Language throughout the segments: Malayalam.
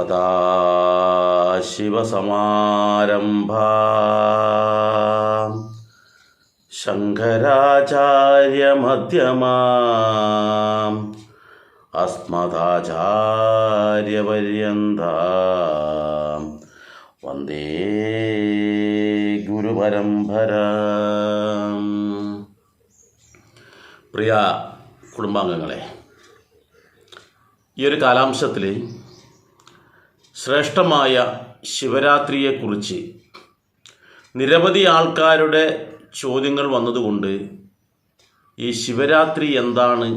സദാശിവസമാരംഭാം ശങ്കരാചാര്യമധ്യമാം അസ്മദാചാര്യപര്യന്താം വന്ദേ ഗുരുപരമ്പരാം. പ്രിയ കുടുംബാംഗങ്ങളെ, ഈ ഒരു കാലാംശത്തിൽ ശ്രേഷ്ഠമായ ശിവരാത്രിയെക്കുറിച്ച് നിരവധി ആൾക്കാരുടെ ചോദ്യങ്ങൾ വന്നതുകൊണ്ട് ഈ ശിവരാത്രി എന്താണ്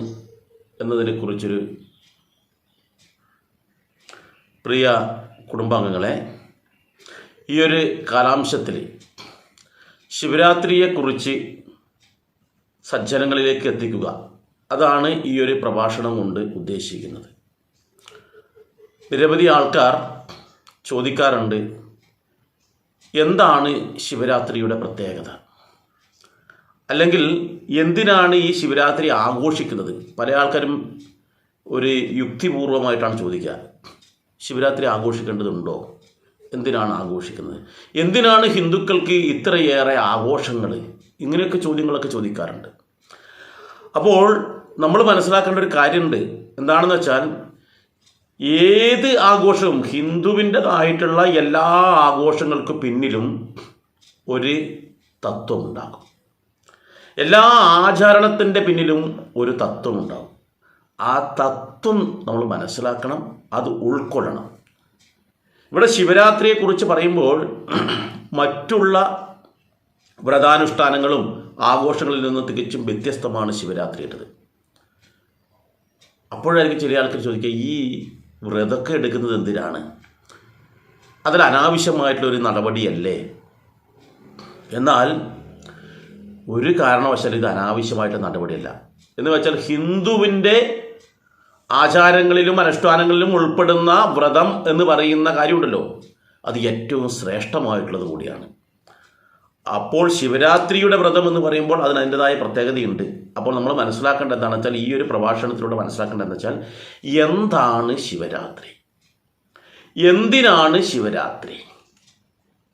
എന്നതിനെക്കുറിച്ചൊരു പ്രിയ കുടുംബാംഗങ്ങളെ, ഈ ഒരു കാലാംശത്തിൽ ശിവരാത്രിയെക്കുറിച്ച് സജ്ജനങ്ങളിലേക്ക് എത്തിക്കുക, അതാണ് ഈ ഒരു പ്രഭാഷണം കൊണ്ട് ഉദ്ദേശിക്കുന്നത്. നിരവധി ആൾക്കാർ ചോദിക്കാറുണ്ട്, എന്താണ് ശിവരാത്രിയുടെ പ്രത്യേകത, അല്ലെങ്കിൽ എന്തിനാണ് ഈ ശിവരാത്രി ആഘോഷിക്കുന്നത്? പല ആൾക്കാരും ഒരു യുക്തിപൂർവമായിട്ടാണ് ചോദിക്കുക, ശിവരാത്രി ആഘോഷിക്കേണ്ടതുണ്ടോ, എന്തിനാണ് ആഘോഷിക്കുന്നത്, എന്തിനാണ് ഹിന്ദുക്കൾക്ക് ഇത്രയേറെ ആഘോഷങ്ങൾ, ഇങ്ങനെയൊക്കെ ചോദ്യങ്ങളൊക്കെ ചോദിക്കാറുണ്ട്. അപ്പോൾ നമ്മൾ മനസ്സിലാക്കേണ്ട ഒരു കാര്യമുണ്ട്. എന്താണെന്ന് വെച്ചാൽ, ഏത് ആഘോഷവും, ഹിന്ദുവിൻ്റെതായിട്ടുള്ള എല്ലാ ആഘോഷങ്ങൾക്ക് പിന്നിലും ഒരു തത്വമുണ്ടാകും. എല്ലാ ആചരണത്തിൻ്റെ പിന്നിലും ഒരു തത്വമുണ്ടാകും. ആ തത്വം നമ്മൾ മനസ്സിലാക്കണം, അത് ഉൾക്കൊള്ളണം. ഇവിടെ ശിവരാത്രിയെക്കുറിച്ച് പറയുമ്പോൾ മറ്റുള്ള വ്രതാനുഷ്ഠാനങ്ങളും ആഘോഷങ്ങളിൽ നിന്ന് തികച്ചും വ്യത്യസ്തമാണ് ശിവരാത്രിയുടേത്. അപ്പോഴായിരിക്കും ചില ആൾക്കാർ ചോദിക്കുക, ഈ വ്രതമൊക്കെ എടുക്കുന്നത് എന്തിനാണ്, അതിൽ അനാവശ്യമായിട്ടുള്ളൊരു നടപടിയല്ലേ? എന്നാൽ ഒരു കാരണവശാലും ഇത് അനാവശ്യമായിട്ടുള്ള നടപടിയല്ല. എന്ന് വെച്ചാൽ ഹിന്ദുവിൻ്റെ ആചാരങ്ങളിലും അനുഷ്ഠാനങ്ങളിലും ഉൾപ്പെടുന്ന വ്രതം എന്ന് പറയുന്ന കാര്യമുണ്ടല്ലോ, അത് ഏറ്റവും ശ്രേഷ്ഠമായിട്ടുള്ളത് കൂടിയാണ്. അപ്പോൾ ശിവരാത്രിയുടെ വ്രതം എന്ന് പറയുമ്പോൾ അതിന് അതിൻ്റെതായ പ്രത്യേകതയുണ്ട്. അപ്പോൾ നമ്മൾ മനസ്സിലാക്കേണ്ടത് എന്താണെന്ന് വെച്ചാൽ, ഈ ഒരു പ്രഭാഷണത്തിലൂടെ മനസ്സിലാക്കേണ്ടതെന്ന് വെച്ചാൽ, എന്താണ് ശിവരാത്രി, എന്തിനാണ് ശിവരാത്രി,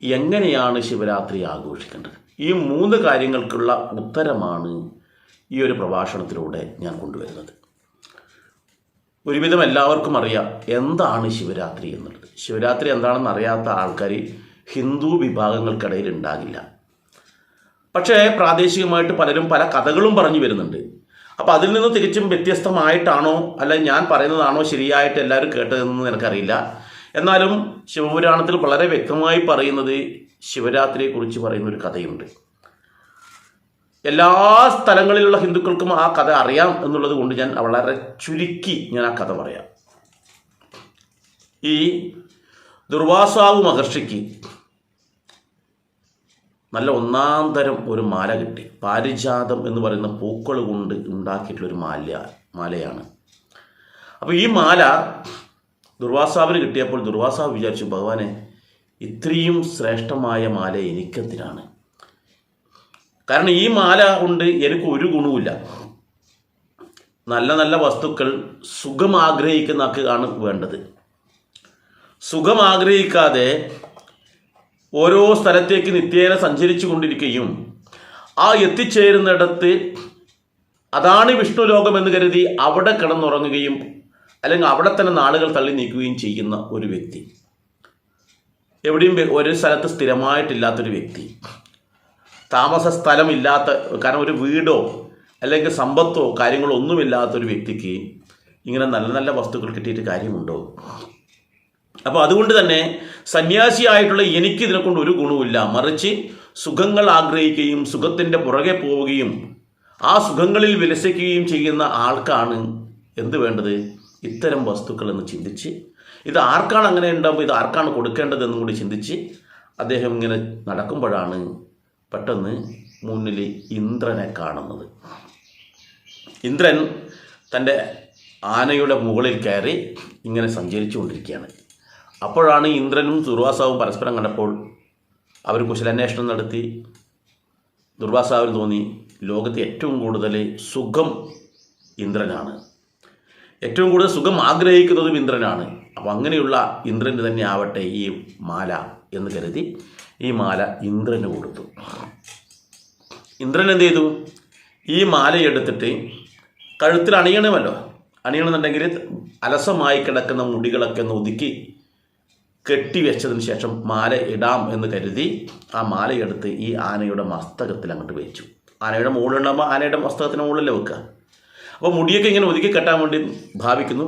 എങ്ങനെയാണ് ശിവരാത്രി ആഘോഷിക്കേണ്ടത്, ഈ 3 കാര്യങ്ങൾക്കുള്ള ഉത്തരമാണ് ഈ ഒരു പ്രഭാഷണത്തിലൂടെ ഞാൻ കൊണ്ടുവരുന്നത്. ഒരുവിധം എല്ലാവർക്കും അറിയാം എന്താണ് ശിവരാത്രി എന്നുള്ളത്. ശിവരാത്രി എന്താണെന്ന് അറിയാത്ത ആൾക്കാർ ഹിന്ദു വിഭാഗങ്ങൾക്കിടയിൽ ഉണ്ടാകില്ല. പക്ഷേ പ്രാദേശികമായിട്ട് പലരും പല കഥകളും പറഞ്ഞു വരുന്നുണ്ട്. അപ്പോൾ അതിൽ നിന്ന് തിരിച്ചും വ്യത്യസ്തമായിട്ടാണോ അല്ല ഞാൻ പറയുന്നതാണോ ശരിയായിട്ട് എല്ലാവരും കേട്ടതെന്ന് എനിക്കറിയില്ല. എന്നാലും ശിവപുരാണത്തിൽ വളരെ വ്യക്തമായി പറയുന്നത്, ശിവരാത്രിയെക്കുറിച്ച് പറയുന്നൊരു കഥയുണ്ട്. എല്ലാ സ്ഥലങ്ങളിലുള്ള ഹിന്ദുക്കൾക്കും ആ കഥ അറിയാം എന്നുള്ളത് കൊണ്ട് ഞാൻ വളരെ ചുരുക്കി ഞാൻ ആ കഥ പറയാം. ഈ ദുർവാസാവ് മഹർഷിക്ക് നല്ല ഒന്നാം തരം ഒരു മാല കിട്ടി. പാരിജാതം എന്ന് പറയുന്ന പൂക്കൾ കൊണ്ട് ഉണ്ടാക്കിയിട്ടുള്ളൊരു മാലയാണ്. അപ്പോൾ ഈ മാല ദുർവാസാവിന് കിട്ടിയപ്പോൾ ദുർവാസാവ് വിചാരിച്ചു, ഭഗവാനെ, ഇത്രയും ശ്രേഷ്ഠമായ മാല എനിക്കെന്തിനാണ്? കാരണം ഈ മാല കൊണ്ട് എനിക്ക് ഒരു ഗുണവുമില്ല. നല്ല നല്ല വസ്തുക്കൾ സുഖം ആഗ്രഹിക്കുന്നതാണ് വേണ്ടത്. സുഖം ആഗ്രഹിക്കാതെ ഓരോ സ്ഥലത്തേക്ക് നിത്യേന സഞ്ചരിച്ചു കൊണ്ടിരിക്കുകയും ആ എത്തിച്ചേരുന്നിടത്ത് അതാണ് വിഷ്ണു ലോകം എന്ന് കരുതി അവിടെ കിടന്നുറങ്ങുകയും അല്ലെങ്കിൽ അവിടെ തന്നെ നാളുകൾ തള്ളി നീക്കുകയും ചെയ്യുന്ന ഒരു വ്യക്തി, എവിടെയും ഒരു സ്ഥലത്ത് സ്ഥിരമായിട്ടില്ലാത്തൊരു വ്യക്തി, താമസ സ്ഥലമില്ലാത്ത, കാരണം ഒരു വീടോ അല്ലെങ്കിൽ സമ്പത്തോ കാര്യങ്ങളോ ഒന്നുമില്ലാത്തൊരു വ്യക്തിക്ക് ഇങ്ങനെ നല്ല നല്ല വസ്തുക്കൾ കിട്ടിയിട്ട് കാര്യമുണ്ടോ? അപ്പോൾ അതുകൊണ്ട് തന്നെ സന്യാസിയായിട്ടുള്ള എനിക്ക് ഇതിനെക്കൊണ്ട് ഒരു ഗുണവുമില്ല, മറിച്ച് സുഖങ്ങൾ ആഗ്രഹിക്കുകയും സുഖത്തിൻ്റെ പുറകെ പോവുകയും ആ സുഖങ്ങളിൽ വിലസിക്കുകയും ചെയ്യുന്ന ആൾക്കാണ് എന്ത് വേണ്ടത്? ഇത്തരം വസ്തുക്കൾ എന്ന് ചിന്തിച്ച്, ഇത് ആർക്കാണ് അങ്ങനെ ഉണ്ടാകുമ്പോൾ ഇത് ആർക്കാണ് കൊടുക്കേണ്ടതെന്നും കൂടി ചിന്തിച്ച് അദ്ദേഹം ഇങ്ങനെ നടക്കുമ്പോഴാണ് പെട്ടെന്ന് മുന്നിൽ ഇന്ദ്രനെ കാണുന്നത്. ഇന്ദ്രൻ തൻ്റെ ആനയുടെ മുകളിൽ കയറി ഇങ്ങനെ സഞ്ചരിച്ചു കൊണ്ടിരിക്കുകയാണ്. അപ്പോഴാണ് ഇന്ദ്രനും ദുർവാസാവും പരസ്പരം കണ്ടപ്പോൾ അവർ കുശലാന്വേഷണം നടത്തി. ദുർവാസാവിന് തോന്നി, ലോകത്ത് ഏറ്റവും കൂടുതൽ സുഖം ഇന്ദ്രനാണ്, ഏറ്റവും കൂടുതൽ സുഖം ആഗ്രഹിക്കുന്നതും ഇന്ദ്രനാണ്. അപ്പോൾ അങ്ങനെയുള്ള ഇന്ദ്രന് തന്നെ ആവട്ടെ ഈ മാല എന്ന് കരുതി ഈ മാല ഇന്ദ്രന് കൊടുത്തു. ഇന്ദ്രൻ എന്ത് ചെയ്തു? ഈ മാലയെടുത്തിട്ട് കഴുത്തിൽ അണിയണമല്ലോ. അണിയണമെന്നുണ്ടെങ്കിൽ അലസമായി കിടക്കുന്ന മുടികളൊക്കെ ഒന്ന് ഒതുക്കി കെട്ടി വെച്ചതിന് ശേഷം മാല ഇടാം എന്ന് കരുതി ആ മാലയെടുത്ത് ഈ ആനയുടെ മസ്തകത്തിൽ അങ്ങോട്ട് വെച്ചു. ആനയുടെ മുകളിലുണ്ടാകുമ്പോൾ ആനയുടെ മസ്തകത്തിന് മുകളിലല്ലേ വെക്കുക. അപ്പോൾ മുടിയൊക്കെ ഇങ്ങനെ ഒതുക്കി കെട്ടാൻ വേണ്ടി ഭാവിക്കുന്നു.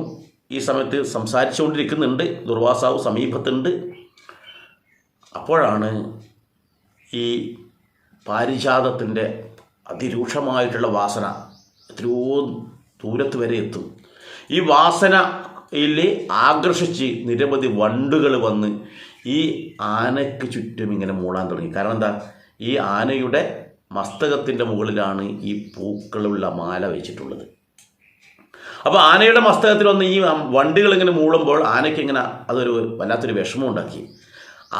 ഈ സമയത്ത് സംസാരിച്ചുകൊണ്ടിരിക്കുന്നുണ്ട്, ദുർവാസാവ് സമീപത്തുണ്ട്. അപ്പോഴാണ് ഈ പാരിജാതത്തിൻ്റെ അതിരൂക്ഷമായിട്ടുള്ള വാസന എത്രയോ ദൂരത്ത് വരെ എത്തും. ഈ വാസനയിൽ ആകർഷിച്ച് നിരവധി വണ്ടുകൾ വന്ന് ഈ ആനയ്ക്ക് ചുറ്റും ഇങ്ങനെ മൂടാൻ തുടങ്ങി. കാരണം എന്താ? ഈ ആനയുടെ മസ്തകത്തിൻ്റെ മുകളിലാണ് ഈ പൂക്കളുള്ള മാല വെച്ചിട്ടുള്ളത്. അപ്പോൾ ആനയുടെ മസ്തകത്തിൽ വന്ന് ഈ വണ്ടുകൾ ഇങ്ങനെ മൂളുമ്പോൾ ആനയ്ക്ക് ഇങ്ങനെ അതൊരു വല്ലാത്തൊരു വിഷമം ഉണ്ടാക്കി.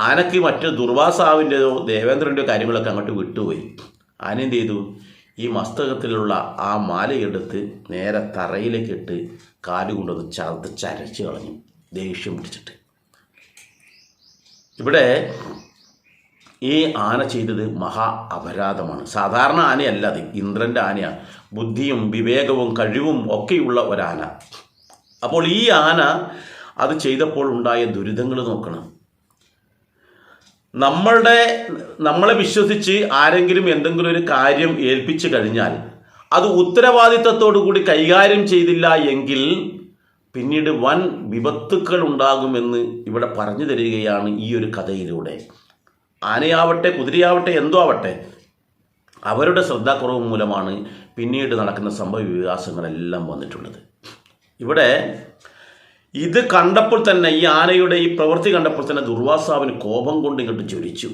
ആനയ്ക്ക് മറ്റ് ദുർവാസാവിൻ്റെയോ ദേവേന്ദ്രൻ്റെയോ കാര്യങ്ങളൊക്കെ അങ്ങോട്ട് വിട്ടുപോയി. ആന എന്ത് ചെയ്തു? ഈ മസ്തകത്തിലുള്ള ആ മാലയെടുത്ത് നേരെ തറയിലേക്ക് ഇട്ട് കാലുകൊണ്ടൊന്ന് ചരച്ച് കളഞ്ഞു, ദേഷ്യം പിടിച്ചിട്ട്. ഇവിടെ ഈ ആന ചെയ്തത് മഹാ അപരാധമാണ്. സാധാരണ ആനയല്ല അത്, ഇന്ദ്രൻ്റെ ആനയാണ്. ബുദ്ധിയും വിവേകവും കഴിവും ഒക്കെയുള്ള ഒരാന. അപ്പോൾ ഈ ആന അത് ചെയ്തപ്പോൾ ഉണ്ടായ ദുരിതങ്ങൾ നോക്കണം. നമ്മളെ വിശ്വസിച്ച് ആരെങ്കിലും എന്തെങ്കിലും ഒരു കാര്യം ഏൽപ്പിച്ചു കഴിഞ്ഞാൽ അത് ഉത്തരവാദിത്തത്തോടു കൂടി കൈകാര്യം ചെയ്തില്ല എങ്കിൽ പിന്നീട് വൻ വിപത്തുക്കൾ ഉണ്ടാകുമെന്ന് ഇവിടെ പറഞ്ഞു തരികയാണ് ഈ ഒരു കഥയിലൂടെ. ആനയാവട്ടെ കുതിരയാവട്ടെ എന്തോ ആവട്ടെ, അവരുടെ ശ്രദ്ധാക്കുറവ് മൂലമാണ് പിന്നീട് നടക്കുന്ന സംഭവ വികാസങ്ങളെല്ലാം വന്നിട്ടുള്ളത്. ഇവിടെ ഇത് കണ്ടപ്പോൾ തന്നെ, ഈ ആനയുടെ ഈ പ്രവൃത്തി കണ്ടപ്പോൾ തന്നെ ദുർവാസാവിന് കോപം കൊണ്ട് ഇങ്ങോട്ട് ജ്വലിച്ചു.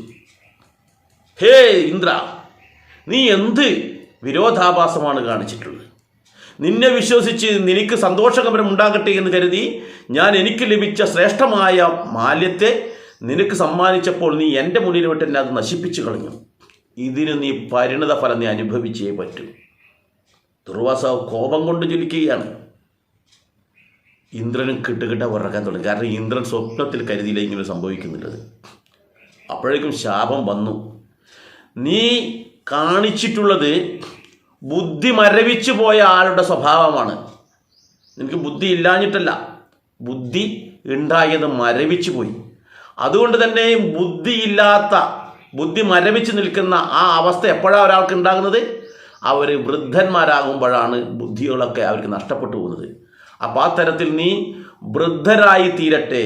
ഹേ ഇന്ദ്ര, നീ എന്ത് വിരോധാഭാസമാണ് കാണിച്ചിട്ടുള്ളത്? നിന്നെ വിശ്വസിച്ച് നിനക്ക് സന്തോഷകരം ഉണ്ടാകട്ടെ എന്ന് കരുതി ഞാൻ എനിക്ക് ലഭിച്ച ശ്രേഷ്ഠമായ മാല്യത്തെ നിനക്ക് സമ്മാനിച്ചപ്പോൾ നീ എൻ്റെ മുന്നിൽ വിട്ട് എന്നെ അത് നശിപ്പിച്ചു കളഞ്ഞു. ഇതിന് നീ പരിണത ഫലം നീ അനുഭവിച്ചേ പറ്റൂ. ദുർവാസാവ് കോപം കൊണ്ട് ജ്വലിക്കുകയാണ്. ഇന്ദ്രനും കിട്ടുകിട്ട ഉറക്കാൻ തുടങ്ങി. കാരണം ഇന്ദ്രൻ സ്വപ്നത്തിൽ കരുതിയില്ല ഇങ്ങനെ സംഭവിക്കുന്നുള്ളത്. അപ്പോഴേക്കും ശാപം വന്നു. നീ കാണിച്ചിട്ടുള്ളത് ബുദ്ധി മരവിച്ചു പോയ ആളുടെ സ്വഭാവമാണ്. നിനക്ക് ബുദ്ധി ഇല്ലാഞ്ഞിട്ടല്ല, ബുദ്ധി ഉണ്ടായത് മരവിച്ചു പോയി. അതുകൊണ്ട് തന്നെ ബുദ്ധി മരവിച്ച് നിൽക്കുന്ന ആ അവസ്ഥ എപ്പോഴാണ് ഒരാൾക്ക് ഉണ്ടാകുന്നത്? അവർ വൃദ്ധന്മാരാകുമ്പോഴാണ് ബുദ്ധികളൊക്കെ അവർക്ക് നഷ്ടപ്പെട്ടു പോകുന്നത്. അപ്പോൾ ആ തരത്തിൽ നീ വൃദ്ധരായി തീരട്ടെ,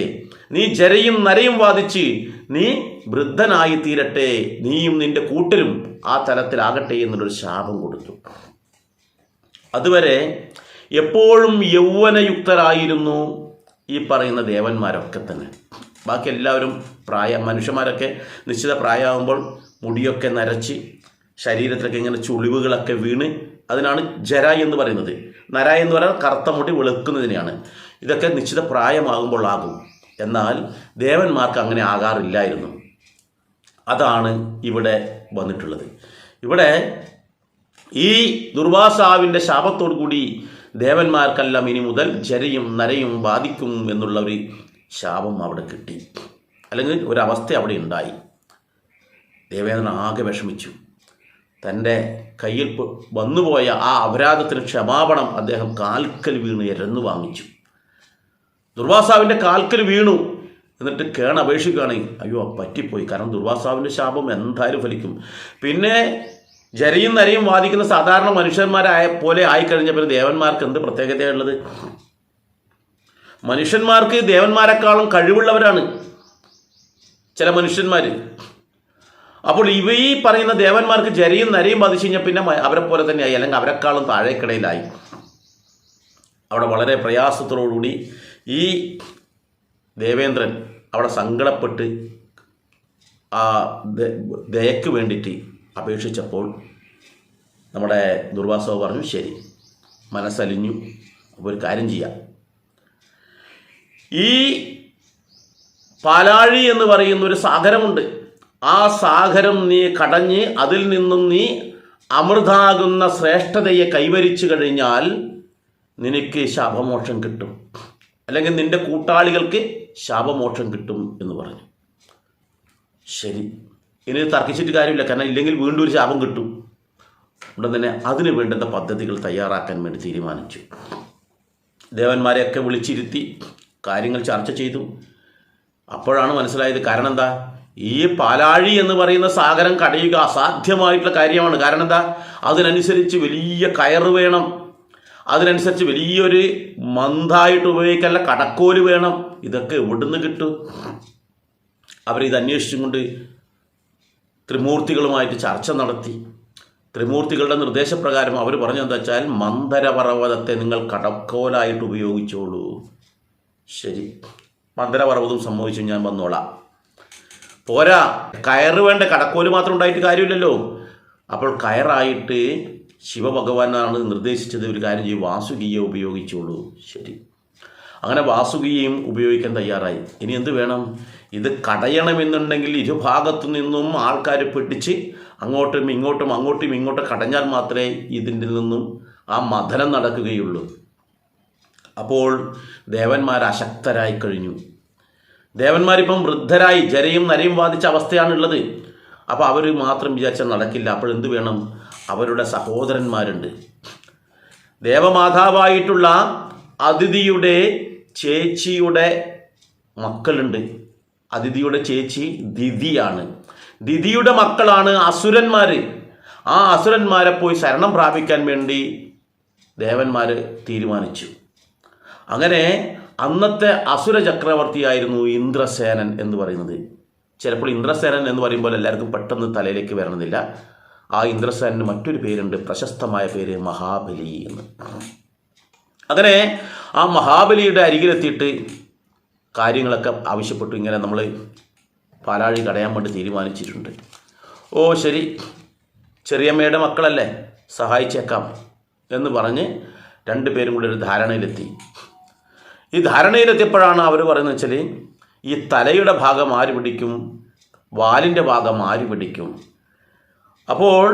നീ ജരയും നരയും വാദിച്ച് നീ വൃദ്ധനായി തീരട്ടെ, നീയും നിന്റെ കൂട്ടരും ആ തലത്തിലാകട്ടെ എന്നുള്ളൊരു ശാപം കൊടുത്തു. അതുവരെ എപ്പോഴും യൗവനയുക്തരായിരുന്നു ഈ പറയുന്ന ദേവന്മാരൊക്കെ തന്നെ. ബാക്കി എല്ലാവരും മനുഷ്യന്മാരൊക്കെ നിശ്ചിത പ്രായമാകുമ്പോൾ മുടിയൊക്കെ നരച്ച് ശരീരത്തിലൊക്കെ ഇങ്ങനെ ചുളിവുകളൊക്കെ വീണ്, അതിനാണ് ജര എന്ന് പറയുന്നത്. നര എന്ന് പറഞ്ഞാൽ കറുത്ത മുടി വെളുക്കുന്നതിനെയാണ്. ഇതൊക്കെ നിശ്ചിത പ്രായമാകുമ്പോൾ ആകും. എന്നാൽ ദേവന്മാർക്ക് അങ്ങനെ ആകാറില്ലായിരുന്നു. അതാണ് ഇവിടെ വന്നിട്ടുള്ളത്. ഇവിടെ ഈ ദുർവാസാവിൻ്റെ ശാപത്തോടു കൂടി ദേവന്മാർക്കെല്ലാം ഇനി മുതൽ ജരയും നരയും ബാധിക്കും എന്നുള്ള ഒരു ശാപം അവിടെ കിട്ടി, അല്ലെങ്കിൽ ഒരവസ്ഥ അവിടെ ഉണ്ടായി. ദേവേന്ദ്രൻ ആകെ വിഷമിച്ചു. തൻ്റെ കയ്യിൽ വന്നുപോയ ആ അപരാധത്തിന് ക്ഷമാപണം അദ്ദേഹം കാൽക്കൽ വീണ് എരന്നു വാങ്ങിച്ചു. ദുർവാസാവിൻ്റെ കാൽക്കൽ വീണു. എന്നിട്ട് കേണപേക്ഷിക്കുകയാണ്, അയ്യോ പറ്റിപ്പോയി. കാരണം ദുർവാസാവിൻ്റെ ശാപം എന്തായാലും ഫലിക്കും. പിന്നെ ജരയും നരയും വാദിക്കുന്ന സാധാരണ മനുഷ്യന്മാരായ പോലെ ആയിക്കഴിഞ്ഞപ്പോൾ ദേവന്മാർക്ക് എന്ത് പ്രത്യേകതയുള്ളത്? മനുഷ്യന്മാർക്ക് ദേവന്മാരെക്കാളും കഴിവുള്ളവരാണ് ചില മനുഷ്യന്മാർ. അപ്പോൾ ഈ പറയുന്ന ദേവന്മാർക്ക് ജരയും നരയും ബാധിച്ചു കഴിഞ്ഞാൽ പിന്നെ അവരെ പോലെ തന്നെയായി, അല്ലെങ്കിൽ അവരെക്കാളും താഴേക്കിടയിലായി. അവിടെ വളരെ പ്രയാസത്തോടുകൂടി ഈ ദേവേന്ദ്രൻ അവിടെ സങ്കടപ്പെട്ട് ആ ദയക്ക് വേണ്ടിയിട്ട് അപേക്ഷിച്ചപ്പോൾ നമ്മുടെ ദുർവാസാവ് പറഞ്ഞു, ശരി, മനസ്സലിഞ്ഞു, അപ്പോൾ ഒരു കാര്യം ചെയ്യാം. ഈ പാലാഴി എന്ന് പറയുന്നൊരു സാഗരമുണ്ട്. ആ സാഗരം നീ കടഞ്ഞ് അതിൽ നിന്നും നീ അമൃതാകുന്ന ശ്രേഷ്ഠതയെ കൈവരിച്ചു കഴിഞ്ഞാൽ നിനക്ക് ശാപമോക്ഷം കിട്ടും. അല്ലെങ്കിൽ നിന്റെ കൂട്ടാളികൾക്ക് ശാപമോക്ഷം കിട്ടും എന്ന് പറഞ്ഞു. ശരി, ഇനി തർക്കിച്ചിട്ട് കാര്യമില്ല, കാരണം ഇല്ലെങ്കിൽ വീണ്ടും ഒരു ശാപം കിട്ടും. ഉടൻ തന്നെ അതിന് വേണ്ടുന്ന പദ്ധതികൾ തയ്യാറാക്കാൻ വേണ്ടി തീരുമാനിച്ചു. ദേവന്മാരെയൊക്കെ വിളിച്ചിരുത്തി കാര്യങ്ങൾ ചർച്ച ചെയ്തു. അപ്പോഴാണ് മനസ്സിലായത്, കാരണം എന്താ, ഈ പാലാഴി എന്ന് പറയുന്ന സാഗരം കടയുക അസാധ്യമായിട്ടുള്ള കാര്യമാണ്. കാരണം എന്താ, അതിനനുസരിച്ച് വലിയ കയറ് വേണം, അതിനനുസരിച്ച് വലിയൊരു മന്തായിട്ട് ഉപയോഗിക്കാനുള്ള കടക്കോല് വേണം. ഇതൊക്കെ എവിടുന്ന് കിട്ടും? അവരിത് അന്വേഷിച്ചുകൊണ്ട് ത്രിമൂർത്തികളുമായിട്ട് ചർച്ച നടത്തി. ത്രിമൂർത്തികളുടെ നിർദ്ദേശപ്രകാരം അവർ പറഞ്ഞതെന്താ വെച്ചാൽ, മന്ദരപർവ്വതത്തെ നിങ്ങൾ കടക്കോലായിട്ട് ഉപയോഗിച്ചോളൂ. ശരി, മന്ദരപർവ്വതം സംഭവിച്ചു, ഞാൻ വന്നോളാം. പോരാ, കയറ് വേണ്ട, കടക്കോല് മാത്രം ഉണ്ടായിട്ട് കാര്യമില്ലല്ലോ. അപ്പോൾ കയറായിട്ട് ശിവഭഗവാനാണ് നിർദ്ദേശിച്ചത്, ഒരു കാര്യം ചെയ്യും, വാസുകിയെ ഉപയോഗിച്ചോളൂ. ശരി, അങ്ങനെ വാസുകിയെയും ഉപയോഗിക്കാൻ തയ്യാറായി. ഇനി എന്ത് വേണം? ഇത് കടയണമെന്നുണ്ടെങ്കിൽ ഇരുഭാഗത്തു നിന്നും ആൾക്കാർ പിടിച്ച് അങ്ങോട്ടും ഇങ്ങോട്ടും കടഞ്ഞാൽ മാത്രമേ ഇതിൻ്റെ നിന്നും ആ മഥനം നടക്കുകയുള്ളൂ. അപ്പോൾ ദേവന്മാർ അശക്തരായി കഴിഞ്ഞു. ദേവന്മാരിപ്പം വൃദ്ധരായി, ജരയും നരയും ബാധിച്ച അവസ്ഥയാണുള്ളത്. അപ്പോൾ അവർ മാത്രം വിചാരിച്ചാൽ നടക്കില്ല. അപ്പോഴെന്ത് വേണം? അവരുടെ സഹോദരന്മാരുണ്ട്. ദേവമാതാവായിട്ടുള്ള അതിഥിയുടെ ചേച്ചിയുടെ മക്കളുണ്ട്. അതിഥിയുടെ ചേച്ചി ദിതിയാണ്. ദിതിയുടെ മക്കളാണ് അസുരന്മാർ. ആ അസുരന്മാരെ പോയി ശരണം പ്രാപിക്കാൻ വേണ്ടി ദേവന്മാർ തീരുമാനിച്ചു. അങ്ങനെ അന്നത്തെ അസുര ചക്രവർത്തിയായിരുന്നു ഇന്ദ്രസേനൻ എന്ന് പറയുന്നത്. ചിലപ്പോൾ ഇന്ദ്രസേനൻ എന്ന് പറയുമ്പോൾ എല്ലാവർക്കും പെട്ടെന്ന് തലയിലേക്ക് വരണമെന്നില്ല. ആ ഇന്ദ്രസേനന് മറ്റൊരു പേരുണ്ട്, പ്രശസ്തമായ പേര് മഹാബലി എന്ന്. അങ്ങനെ ആ മഹാബലിയുടെ അരികിലെത്തിയിട്ട് കാര്യങ്ങളൊക്കെ ആവശ്യപ്പെട്ടു. ഇങ്ങനെ നമ്മൾ പാലാഴി കടയാൻ വേണ്ടി തീരുമാനിച്ചിട്ടുണ്ട്. ഓ ശരി, ചെറിയമ്മയുടെ മക്കളല്ലേ, സഹായിച്ചേക്കാം എന്ന് പറഞ്ഞ് രണ്ടുപേരും കൂടി ഒരു ധാരണയിലെത്തി. ഈ ധാരണയിലെത്തിയപ്പോഴാണ് അവർ പറയുന്നത് വെച്ചാൽ, ഈ തലയുടെ ഭാഗം ആര് പിടിക്കും, വാലിൻ്റെ ഭാഗം ആര് പിടിക്കും? അപ്പോൾ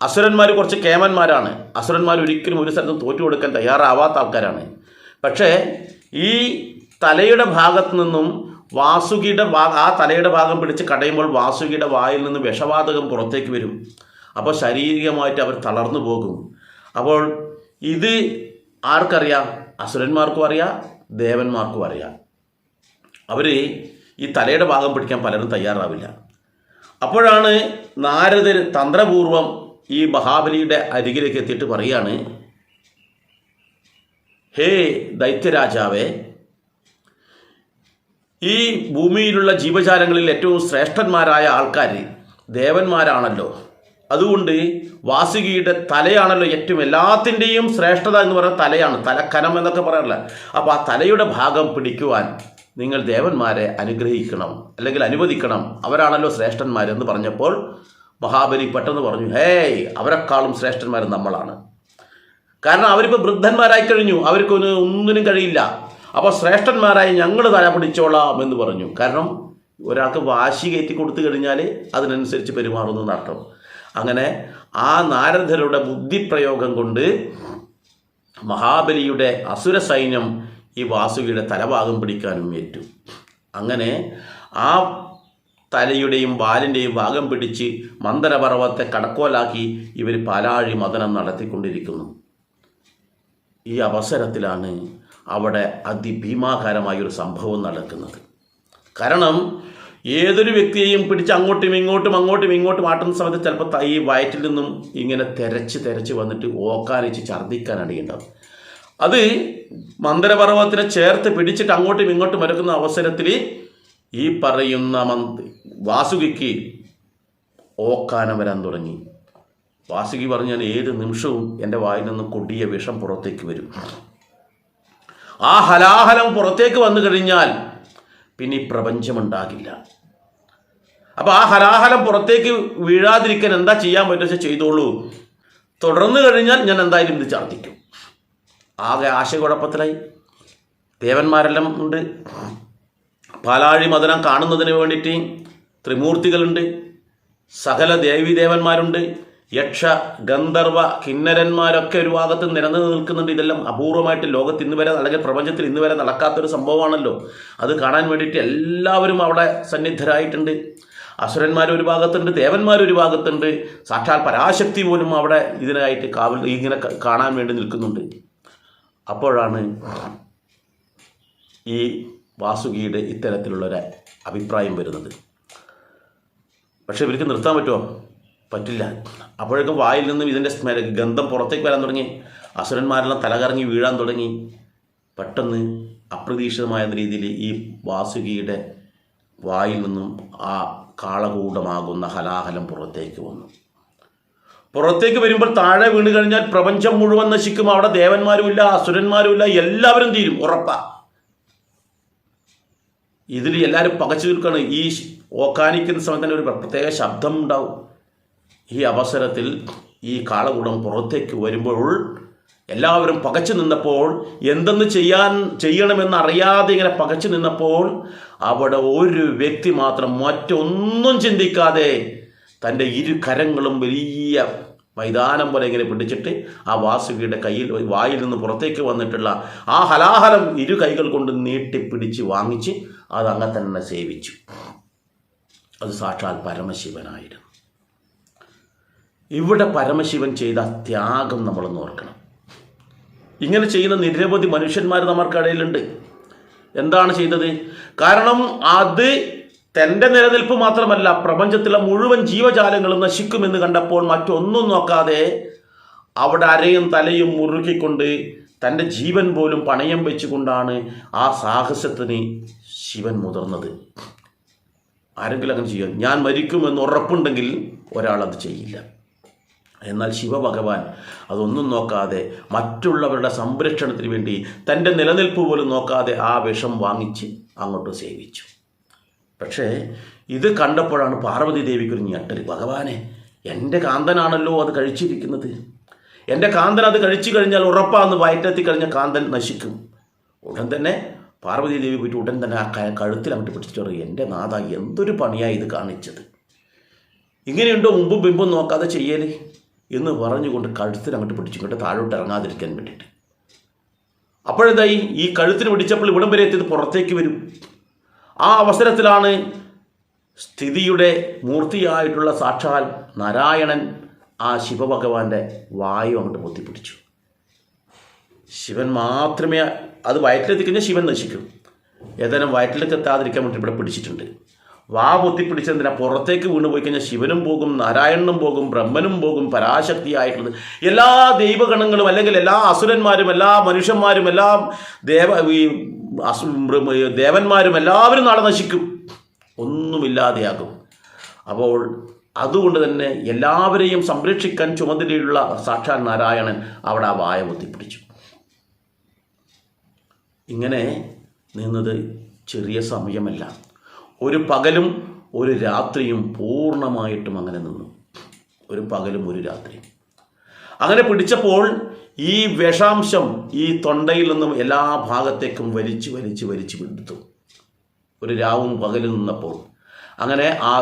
അസുരന്മാർ കുറച്ച് കേമന്മാരാണ്. അസുരന്മാർ ഒരിക്കലും ഒരു സ്ഥലത്തും തോറ്റു കൊടുക്കാൻ തയ്യാറാവാത്ത ആൾക്കാരാണ്. പക്ഷേ ഈ തലയുടെ ഭാഗത്തു നിന്നും വാസുകിയുടെ ആ തലയുടെ ഭാഗം പിടിച്ച് കടയുമ്പോൾ വാസുകിയുടെ വായിൽ നിന്ന് വിഷവാതകം പുറത്തേക്ക് വരും. അപ്പോൾ ശാരീരികമായിട്ട് അവർ തളർന്നു പോകും. അപ്പോൾ ഇത് ആർക്കറിയാം? അസുരന്മാർക്കും അറിയാം, ദേവന്മാർക്കും അറിയാം. അവർ ഈ തലയുടെ ഭാഗം പിടിക്കാൻ പലരും തയ്യാറാവില്ല. അപ്പോഴാണ് നാരദർ തന്ത്രപൂർവം ഈ മഹാബലിയുടെ അരികിലേക്ക് എത്തിയിട്ട് പറയാണ്, ഹേ ദൈത്യരാജാവേ, ഈ ഭൂമിയിലുള്ള ജീവജാലങ്ങളിൽ ഏറ്റവും ശ്രേഷ്ഠന്മാരായ ആൾക്കാർ ദേവന്മാരാണല്ലോ. അതുകൊണ്ട് വാസുകിയുടെ തലയാണല്ലോ ഏറ്റവും, എല്ലാത്തിൻ്റെയും ശ്രേഷ്ഠത എന്ന് പറയുന്നത് തലയാണ്, തലക്കനം എന്നൊക്കെ പറയാറില്ല. അപ്പോൾ ആ തലയുടെ ഭാഗം പിടിക്കുവാൻ നിങ്ങൾ ദേവന്മാരെ അനുഗ്രഹിക്കണം, അല്ലെങ്കിൽ അനുവദിക്കണം, അവരാണല്ലോ ശ്രേഷ്ഠന്മാരെന്ന് പറഞ്ഞപ്പോൾ മഹാബലി പെട്ടെന്ന് പറഞ്ഞു, ഹേയ്, അവരെക്കാളും ശ്രേഷ്ഠന്മാർ നമ്മളാണ്. കാരണം അവരിപ്പോൾ വൃദ്ധന്മാരായി കഴിഞ്ഞു, ഒന്നിനും കഴിയില്ല. അപ്പോൾ ശ്രേഷ്ഠന്മാരായി ഞങ്ങൾ തല പിടിച്ചോളാം എന്ന് പറഞ്ഞു. കാരണം ഒരാൾക്ക് വാശി കയറ്റി കൊടുത്തു കഴിഞ്ഞാൽ അതിനനുസരിച്ച് പെരുമാറുന്നു എന്നർത്ഥം. അങ്ങനെ ആ നാരദരുടെ ബുദ്ധിപ്രയോഗം കൊണ്ട് മഹാബലിയുടെ അസുര സൈന്യം ഈ വാസുകിയുടെ തലഭാഗം പിടിക്കാനും ഏറ്റു. അങ്ങനെ ആ തലയുടെയും വാലിൻ്റെയും ഭാഗം പിടിച്ച് മന്ദരപർവ്വതത്തെ കടക്കോലാക്കി ഇവർ പാലാഴി മദനം നടത്തിക്കൊണ്ടിരിക്കുന്നു. ഈ അവസരത്തിലാണ് അവിടെ അതിഭീമാകാരമായൊരു സംഭവം നടക്കുന്നത്. കാരണം ഏതൊരു വ്യക്തിയെയും പിടിച്ച് അങ്ങോട്ടും ഇങ്ങോട്ടും ആട്ടുന്ന സമയത്ത് ചിലപ്പോൾ ഈ വയറ്റിൽ നിന്നും ഇങ്ങനെ തെരച്ച് വന്നിട്ട് ഓക്കാനിച്ച് ഛർദ്ദിക്കാനടിയുണ്ടാവും. അത് മന്ദരപർവ്വതത്തിനെ ചേർത്ത് പിടിച്ചിട്ട് അങ്ങോട്ടും ഇങ്ങോട്ടും വരക്കുന്ന അവസരത്തിൽ ഈ പറയുന്ന വാസുകിക്ക് ഓക്കാനം വരാൻ തുടങ്ങി. വാസുകി പറഞ്ഞാൽ ഏത് നിമിഷവും എൻ്റെ വായിൽ നിന്ന് കൊടിയ വിഷം പുറത്തേക്ക് വരും. ആ ഹലാഹലം പുറത്തേക്ക് വന്നു കഴിഞ്ഞാൽ പിന്നെ ഈ പ്രപഞ്ചമുണ്ടാകില്ല. അപ്പോൾ ആ ഹലാഹലം പുറത്തേക്ക് വീഴാതിരിക്കാൻ എന്താ ചെയ്യാൻ പറ്റുക ചെയ്തോളൂ. തുടർന്ന് കഴിഞ്ഞാൽ ഞാൻ എന്തായാലും ഇത് ഛർദ്ദിക്കും. ആകെ ആശയക്കുഴപ്പത്തിലായി. ദേവന്മാരെല്ലാം ഉണ്ട്. പാലാഴി മദനം കാണുന്നതിന് വേണ്ടിയിട്ട് ത്രിമൂർത്തികളുണ്ട്, സകല ദേവീദേവന്മാരുണ്ട്, യക്ഷ ഗന്ധർവ കിന്നരന്മാരൊക്കെ ഒരു ഭാഗത്ത് നിലനിൽക്കുന്നുണ്ട്. ഇതെല്ലാം അപൂർവമായിട്ട് ലോകത്ത് ഇന്ന് വരെ അല്ലെങ്കിൽ പ്രപഞ്ചത്തിൽ ഇന്ന് വരെ നടക്കാത്തൊരു സംഭവമാണല്ലോ. അത് കാണാൻ വേണ്ടിയിട്ട് എല്ലാവരും അവിടെ സന്നിധരായിട്ടുണ്ട്. അസുരന്മാർ ഒരു ഭാഗത്തുണ്ട്, ദേവന്മാർ ഒരു ഭാഗത്തുണ്ട്, സാക്ഷാൽ പരാശക്തി പോലും അവിടെ ഇതിനായിട്ട് ഇങ്ങനെ കാണാൻ വേണ്ടി നിൽക്കുന്നുണ്ട്. അപ്പോഴാണ് ഈ വാസുകിയുടെ ഇത്തരത്തിലുള്ളൊരു അഭിപ്രായം വരുന്നത്. പക്ഷെ ഇവർക്ക് നിർത്താൻ പറ്റുമോ? പറ്റില്ല. അപ്പോഴേക്കും വായിൽ നിന്നും ഇതിൻ്റെ ഗന്ധം പുറത്തേക്ക് വരാൻ തുടങ്ങി. അസുരന്മാരെല്ലാം തലകറങ്ങി വീഴാൻ തുടങ്ങി. പെട്ടെന്ന് അപ്രതീക്ഷിതമായ രീതിയിൽ ഈ വാസുകിയുടെ വായിൽ നിന്നും ആ കാളകൂടമാകുന്ന ഹലാഹലം പുറത്തേക്ക് വന്നു. പുറത്തേക്ക് വരുമ്പോൾ താഴെ വീണ് കഴിഞ്ഞാൽ പ്രപഞ്ചം മുഴുവൻ നശിക്കും. അവിടെ ദേവന്മാരുമില്ല, അസുരന്മാരുമില്ല, എല്ലാവരും തീരും, ഉറപ്പാ. ഇതിൽ എല്ലാവരും പകച്ചു നിൽക്കുകയാണ്. ഈ ഓക്കാനിക്കുന്ന സമയത്ത് തന്നെ ഒരു പ്രത്യേക ശബ്ദം ഉണ്ടാവും. ഈ അവസരത്തിൽ ഈ കാളകൂടം പുറത്തേക്ക് വരുമ്പോൾ എല്ലാവരും പകച്ചു നിന്നപ്പോൾ, എന്തെന്ന് ചെയ്യണമെന്ന് അറിയാതെ ഇങ്ങനെ പകച്ചു നിന്നപ്പോൾ, അവിടെ ഒരു വ്യക്തി മാത്രം മറ്റൊന്നും ചിന്തിക്കാതെ തൻ്റെ ഇരു കരങ്ങളും വലിയ മൈതാനം പോലെ ഇങ്ങനെ പിടിച്ചിട്ട് ആ വാസുകിയുടെ വായിൽ നിന്ന് പുറത്തേക്ക് വന്നിട്ടുള്ള ആ ഹലാഹലം ഇരു കൈകൾ കൊണ്ട് നീട്ടിപ്പിടിച്ച് വാങ്ങിച്ച് അതങ്ങനെ തന്നെ സേവിച്ചു. അത് സാക്ഷാൽ പരമശിവനായിരുന്നു. ഇവിടെ പരമശിവൻ ചെയ്ത ത്യാഗം നമ്മളൊന്ന് ഓർക്കണം. ഇങ്ങനെ ചെയ്യുന്ന നിരവധി മനുഷ്യന്മാർ നമുക്കിടയിലുണ്ട്. എന്താണ് ചെയ്തത്? കാരണം അത് തൻ്റെ നിലനിൽപ്പ് മാത്രമല്ല, പ്രപഞ്ചത്തിലെ മുഴുവൻ ജീവജാലങ്ങളും നശിക്കുമെന്ന് കണ്ടപ്പോൾ മറ്റൊന്നും നോക്കാതെ അവിടെ അരയും തലയും മുറുകിക്കൊണ്ട് തൻ്റെ ജീവൻ പോലും പണയം വെച്ചുകൊണ്ടാണ് ആ സാഹസത്തിന് ശിവൻ മുതിർന്നത്. ആരെങ്കിലും അങ്ങനെ ചെയ്യും? ഞാൻ മരിക്കുമെന്ന് ഉറപ്പുണ്ടെങ്കിൽ ഒരാളത് ചെയ്യില്ല. എന്നാൽ ശിവഭഗവാൻ അതൊന്നും നോക്കാതെ മറ്റുള്ളവരുടെ സംരക്ഷണത്തിന് വേണ്ടി തൻ്റെ നിലനിൽപ്പ് പോലും നോക്കാതെ ആ വിഷം വാങ്ങിച്ച് അങ്ങോട്ട് സേവിച്ചു. പക്ഷേ ഇത് കണ്ടപ്പോഴാണ് പാർവതി ദേവിക്കൊരു ഞെട്ടൽ. ഭഗവാനെ, എൻ്റെ കാന്തനാണല്ലോ അത് കഴിച്ചിരിക്കുന്നത്. എൻ്റെ കാന്തൻ അത് കഴിച്ചു കഴിഞ്ഞാൽ ഉറപ്പാന്ന് വയറ്റെത്തി കഴിഞ്ഞാൽ കാന്തൻ നശിക്കും. ഉടൻ തന്നെ പാർവതി ദേവി പോയിട്ട് ഉടൻ തന്നെ ആ കഴുത്തിൽ അങ്ങോട്ട് പിടിച്ചിട്ട് പറയും, എൻ്റെ നാഥ, എന്തൊരു പണിയായി ഇത് കാണിച്ചത്, ഇങ്ങനെയുണ്ടോ മുമ്പും ബിമ്പും നോക്കാതെ ചെയ്യല് എന്ന് പറഞ്ഞുകൊണ്ട് കഴുത്തിൽ അങ്ങോട്ട് പിടിച്ചുകൊണ്ട് താഴോട്ട് ഇറങ്ങാതിരിക്കാൻ വേണ്ടിയിട്ട്. അപ്പോഴെന്തായി, ഈ കഴുത്തിന് പിടിച്ചപ്പോൾ ഇവിടം വരെ എത്തിയത് പുറത്തേക്ക് വരും. ആ അവസരത്തിലാണ് സ്ഥിതിയുടെ മൂർത്തിയായിട്ടുള്ള സാക്ഷാൽ നാരായണൻ ആ ശിവഭഗവാന്റെ വായു അങ്ങോട്ട് പൊത്തിപ്പിടിച്ചു. ശിവൻ മാത്രമേ അത് വയറ്റിലെത്തിക്കഴിഞ്ഞാൽ ശിവൻ നശിക്കും. ഏതായാലും വയറ്റിലേക്ക് എത്താതിരിക്കാൻ വേണ്ടി ഇവിടെ പിടിച്ചിട്ടുണ്ട്. വാ പൊത്തിപ്പിടിച്ചെന്തിനാ? പുറത്തേക്ക് വീണ് പോയി കഴിഞ്ഞാൽ ശിവനും പോകും, നാരായണനും പോകും, ബ്രഹ്മനും പോകും, പരാശക്തിയായിട്ടുള്ളത് എല്ലാ ദൈവഗണങ്ങളും അല്ലെങ്കിൽ എല്ലാ അസുരന്മാരും എല്ലാ മനുഷ്യന്മാരും എല്ലാ ദേവന്മാരും എല്ലാവരും നാളെ നശിക്കും, ഒന്നുമില്ലാതെയാകും. അപ്പോൾ അതുകൊണ്ട് തന്നെ എല്ലാവരെയും സംരക്ഷിക്കാൻ ചുമതലയുള്ള സാക്ഷാൽ നാരായണൻ അവിടെ ആ വായ പൊത്തിപ്പിടിച്ചു. ഇങ്ങനെ നിന്നത് ചെറിയ സമയമല്ല, ഒരു പകലും ഒരു രാത്രിയും പൂർണ്ണമായിട്ടും അങ്ങനെ നിന്നു. ഒരു പകലും ഒരു രാത്രിയും അങ്ങനെ പിടിച്ചപ്പോൾ ഈ വിഷാംശം ഈ തൊണ്ടയിൽ നിന്നും എല്ലാ ഭാഗത്തേക്കും വലിച്ചു വലിച്ചു വലിച്ചു വിടുത്തു. ഒരു രാവും പകലും നിന്നപ്പോൾ അങ്ങനെ ആ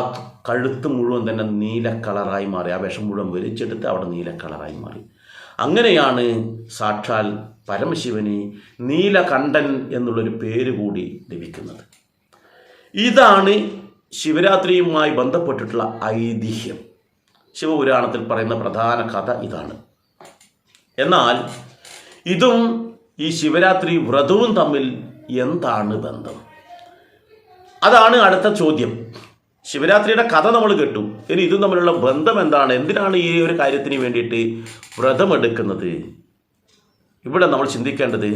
കഴുത്ത് മുഴുവൻ തന്നെ നീല കളറായി മാറി. ആ വിഷം മുഴുവൻ വലിച്ചെടുത്ത് അവിടെ നീല കളറായി മാറി. അങ്ങനെയാണ് സാക്ഷാൽ പരമശിവന് നീലകണ്ഠൻ എന്നുള്ളൊരു പേര് കൂടി ലഭിക്കുന്നത്. ഇതാണ് ശിവരാത്രിയുമായി ബന്ധപ്പെട്ടിട്ടുള്ള ഐതിഹ്യം. ശിവപുരാണത്തിൽ പറയുന്ന പ്രധാന കഥ ഇതാണ്. എന്നാൽ ഇതും ഈ ശിവരാത്രി വ്രതവും തമ്മിൽ എന്താണ് ബന്ധം? അതാണ് അടുത്ത ചോദ്യം. ശിവരാത്രിയുടെ കഥ നമ്മൾ കേട്ടു, ഇനി ഇതും തമ്മിലുള്ള ബന്ധം എന്താണ്? എന്തിനാണ് ഈ ഒരു കാര്യത്തിന് വേണ്ടിയിട്ട് വ്രതമെടുക്കുന്നത്? ഇവിടെ നമ്മൾ ചിന്തിക്കേണ്ടത്,